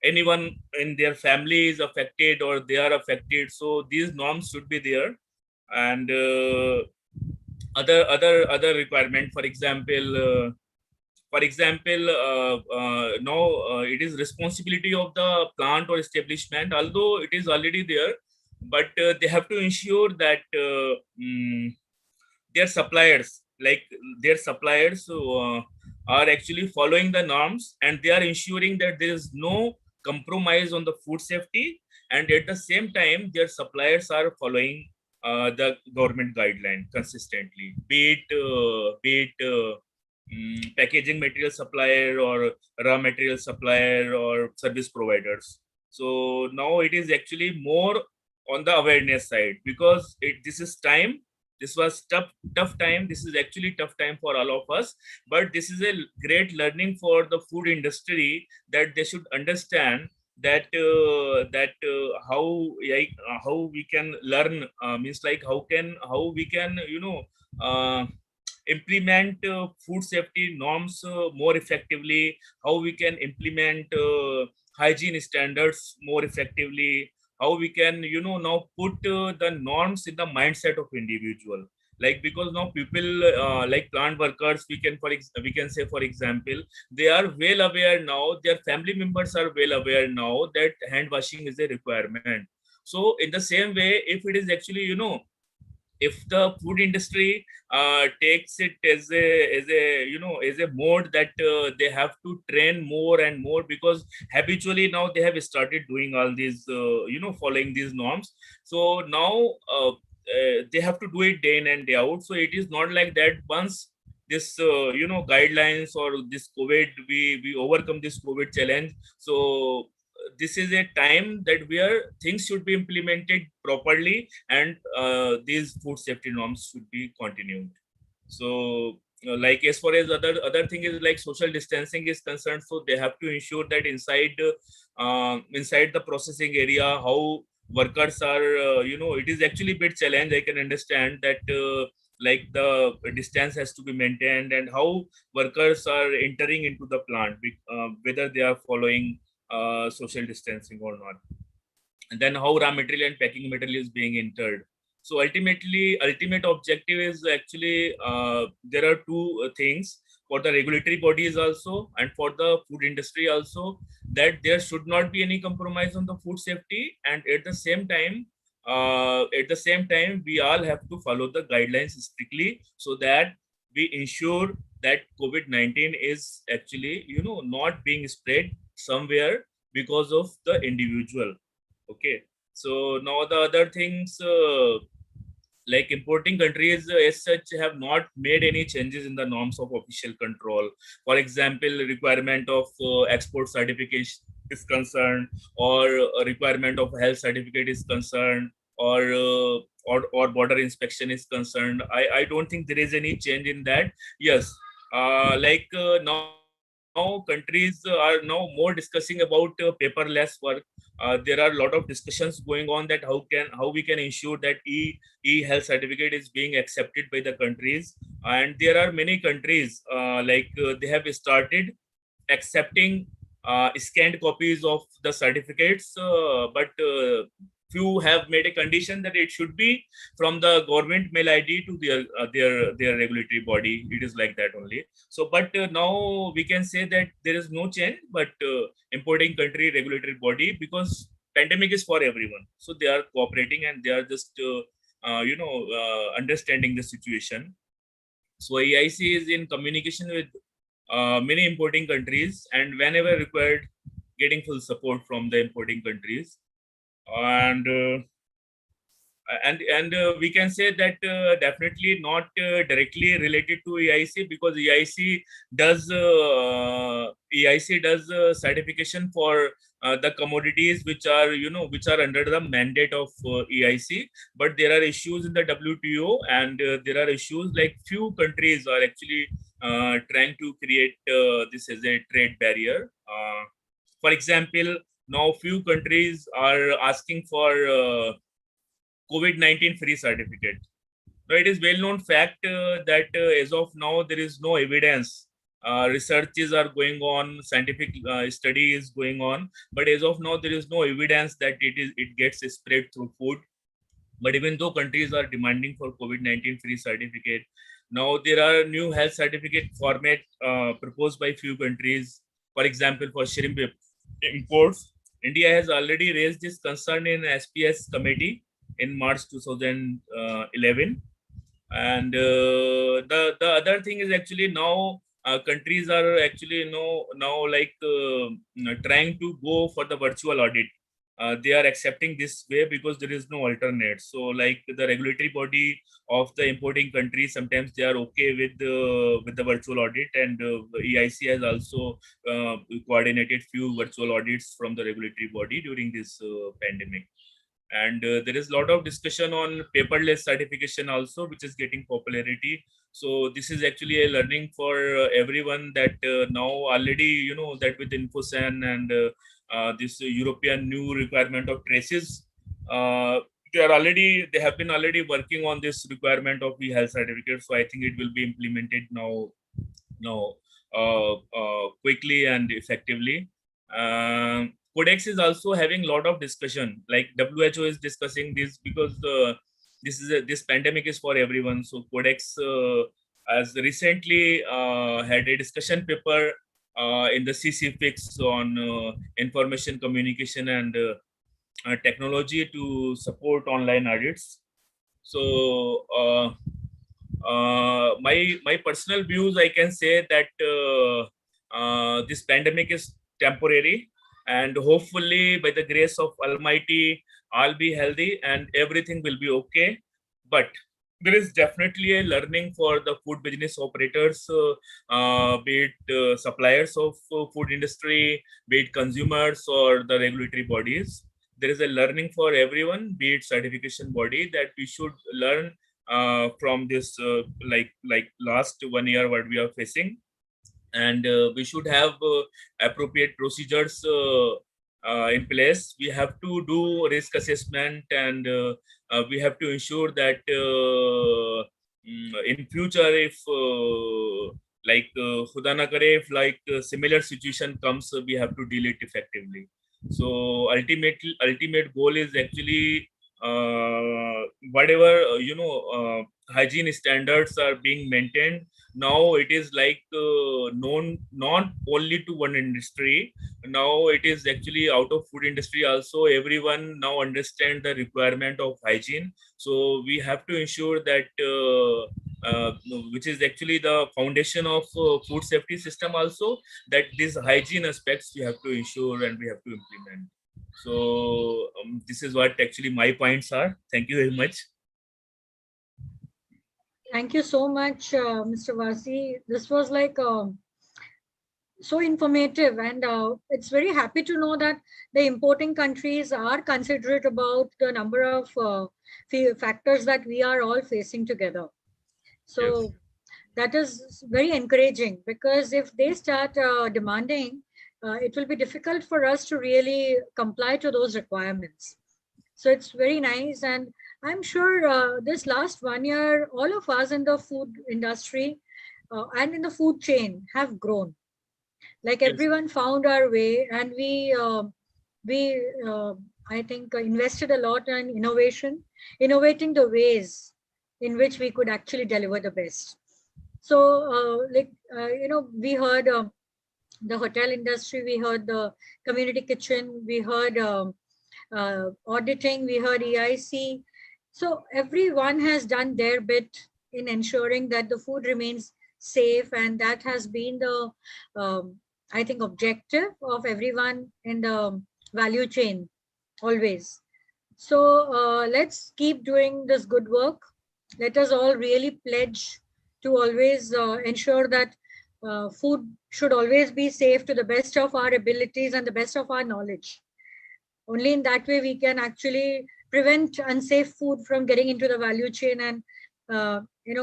anyone in their family is affected or they are affected. So these norms should be there. And other requirement, for example, now it is responsibility of the plant or establishment, although it is already there, but they have to ensure that their suppliers, like their suppliers are actually following the norms, and they are ensuring that there is no compromise on the food safety, and at the same time their suppliers are following the government guideline consistently, be it packaging material supplier or raw material supplier or service providers. So now it is actually more on the awareness side, because this is time. This was tough time. This is actually tough time for all of us, but this is a great learning for the food industry, that they should understand that how we can learn, means like how we can implement food safety norms more effectively, how we can implement hygiene standards more effectively, how we can now put the norms in the mindset of individual. Like, because now people like plant workers, we can say, for example, they are well aware now, their family members are well aware now that hand washing is a requirement. So in the same way, if it is actually if the food industry takes it as a mode that they have to train more and more, because habitually now they have started doing all these following these norms. So now they have to do it day in and day out. So it is not like that once this guidelines or this COVID, we overcome this COVID challenge. So this is a time that where things should be implemented properly, and these food safety norms should be continued. So like, as far as other thing is like social distancing is concerned, so they have to ensure that inside the processing area, how workers are it is actually a bit challenge. I can understand that like the distance has to be maintained, and how workers are entering into the plant, whether they are following social distancing or not, and then how raw material and packing material is being entered. So ultimate objective is actually there are two things for the regulatory bodies also and for the food industry also, that there should not be any compromise on the food safety, and at the same time we all have to follow the guidelines strictly, so that we ensure that COVID-19 is actually not being spread somewhere because of the individual. Okay, so now the other things like importing countries as such have not made any changes in the norms of official control. For example, requirement of export certification is concerned, or a requirement of health certificate is concerned, or border inspection is concerned. I don't think there is any change in that. Yes, now countries are now more discussing about paperless work. There are a lot of discussions going on that how we can ensure that e-health certificate is being accepted by the countries, and there are many countries they have started accepting scanned copies of the certificates, but few have made a condition that it should be from the government mail ID to their regulatory body. It is like that only. So, but now we can say that there is no change, but importing country regulatory body, because pandemic is for everyone, so they are cooperating and they are just understanding the situation. So EIC is in communication with many importing countries, and whenever required, getting full support from the importing countries. And we can say that definitely not directly related to EIC, because EIC does certification for the commodities which are under the mandate of EIC. But there are issues in the WTO, and there are issues like few countries are actually trying to create this as a trade barrier. For example, now few countries are asking for COVID-19 free certificate. Now, it is well-known fact that as of now there is no evidence. Researches are going on, scientific study is going on, but as of now there is no evidence that it gets spread through food. But even though countries are demanding for COVID-19 free certificate, now there are new health certificate format proposed by few countries. For example, for shrimp imports, India has already raised this concern in SPS committee in March 2011. And the other thing is actually now countries are actually now like trying to go for the virtual audit. They are accepting this way because there is no alternate. So like the regulatory body of the importing countries, sometimes they are okay with the virtual audit, and EIC has also coordinated few virtual audits from the regulatory body during this pandemic. And there is a lot of discussion on paperless certification also, which is getting popularity. So this is actually a learning for everyone, that now already that with InfoSan and this European new requirement of traces, they have been already working on this requirement of e-health certificate. So I think it will be implemented now quickly and effectively. Codex is also having a lot of discussion, like WHO is discussing this, because this pandemic is for everyone. So Codex has recently had a discussion paper in the CCFIX on information communication and technology to support online audits. So my personal views, I can say that this pandemic is temporary, and hopefully by the grace of Almighty, I'll be healthy and everything will be okay. But there is definitely a learning for the food business operators, be it suppliers of food industry, be it consumers or the regulatory bodies. There is a learning for everyone, be it certification body, that we should learn from this like last 1 year what we are facing. And we should have appropriate procedures in place. We have to do risk assessment, and we have to ensure that in future, if like Khuda na kare, if like similar situation comes, we have to deal it effectively. So ultimate goal is actually whatever hygiene standards are being maintained. Now it is like known not only to one industry. Now it is actually out of food industry also. Everyone now understand the requirement of hygiene. So we have to ensure that which is actually the foundation of food safety system also, that these hygiene aspects we have to ensure and we have to implement. So this is what actually my points are. Thank you very much. Thank you so much, Mr. Vasi. This was like so informative, and it's very happy to know that the importing countries are considerate about the number of factors that we are all facing together. So yes, that is very encouraging, because if they start demanding, it will be difficult for us to really comply to those requirements. So it's very nice, and I'm sure this last 1 year, all of us in the food industry and in the food chain have grown. Like yes, everyone found our way, and we I think invested a lot in innovating the ways in which we could actually deliver the best. So we heard the hotel industry, we heard the community kitchen, we heard auditing, we heard EIC. So everyone has done their bit in ensuring that the food remains safe, and that has been the I think objective of everyone in the value chain always. So let's keep doing this good work. Let us all really pledge to always ensure that food should always be safe to the best of our abilities and the best of our knowledge. Only in that way we can actually prevent unsafe food from getting into the value chain and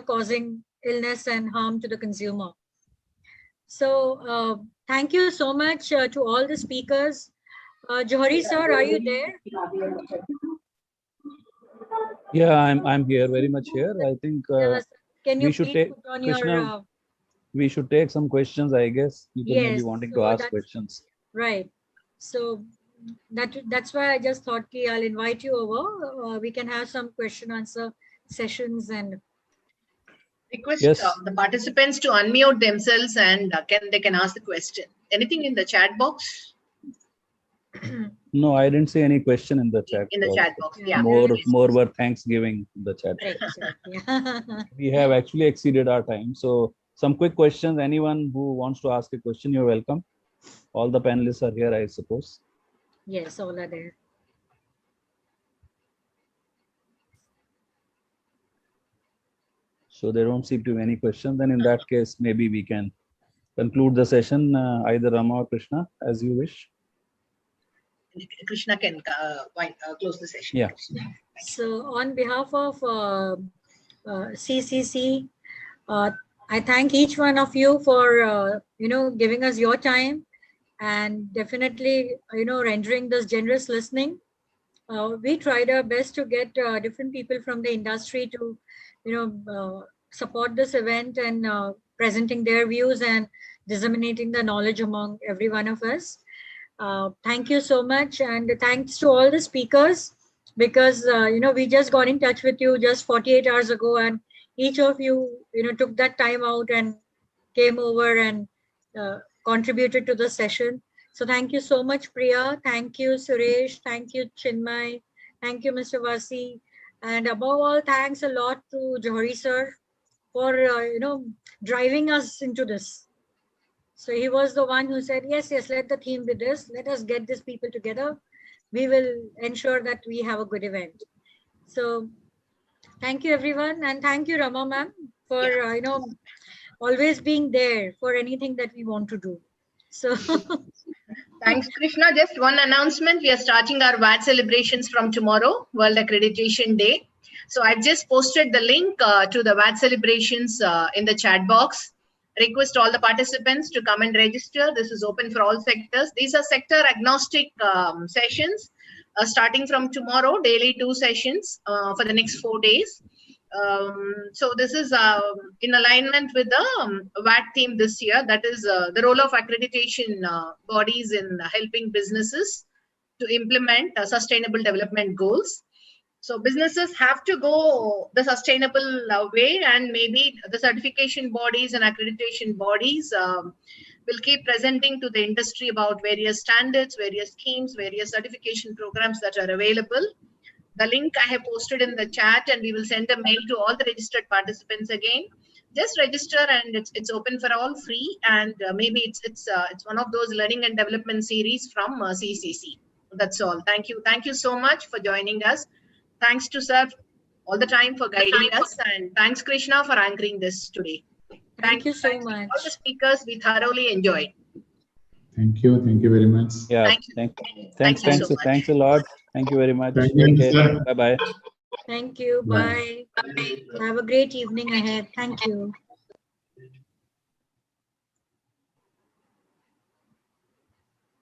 causing illness and harm to the consumer. So thank you so much to all the speakers. Johari sir, are you there? Yeah, I'm here, very much here. I think can you please put on Krishna, we should take some questions, I guess. People may be wanting to ask questions. Right. So that's why I just thought I'll invite you over. We can have some question answer sessions, and request the participants to unmute themselves, and they can ask the question. Anything in the chat box? No, I didn't see any question in the chat. In the chat box, yeah. More were Thanksgiving in the chat. We have actually exceeded our time. So some quick questions. Anyone who wants to ask a question, you're welcome. All the panelists are here, I suppose. Yes, all are there. So there don't seem to be any questions. Then in that case, maybe we can conclude the session, either Rama or Krishna, as you wish. Krishna can close the session. Yeah. So on behalf of CCC, I thank each one of you for giving us your time and definitely rendering this generous listening. We tried our best to get different people from the industry to support this event and presenting their views and disseminating the knowledge among every one of us. Thank you so much, and thanks to all the speakers, because we just got in touch with you just 48 hours ago, and each of you took that time out and came over and contributed to the session. So thank you so much, Priya. Thank you, Suresh. Thank you, Chinmay. Thank you, Mr. Vasi. And above all, thanks a lot to Johari sir for driving us into this. So he was the one who said, yes, let the theme be this. Let us get these people together. We will ensure that we have a good event. So thank you, everyone. And thank you, Rama ma'am, for, always being there for anything that we want to do. So thanks, Krishna. Just one announcement. We are starting our VAT celebrations from tomorrow, World Accreditation Day. So I've just posted the link to the VAT celebrations in the chat box. Request all the participants to come and register. This is open for all sectors. These are sector agnostic sessions starting from tomorrow, daily 2 sessions for the next 4 days. So this is in alignment with the VAT theme this year. That is the role of accreditation bodies in helping businesses to implement sustainable development goals. So businesses have to go the sustainable way, and maybe the certification bodies and accreditation bodies will keep presenting to the industry about various standards, various schemes, various certification programs that are available. The link I have posted in the chat, and we will send a mail to all the registered participants again. Just register, and it's open for all, free, and maybe it's one of those learning and development series from CCC. That's all. Thank you so much for joining us. Thanks to sir all the time for guiding us, and thanks Krishna for anchoring this today. Thank you so much. All the speakers, we thoroughly enjoyed. Thank you very much. Yeah, thanks a lot. Thank you very much. Bye bye. Thank you. Bye. Have a great evening ahead. Thank you.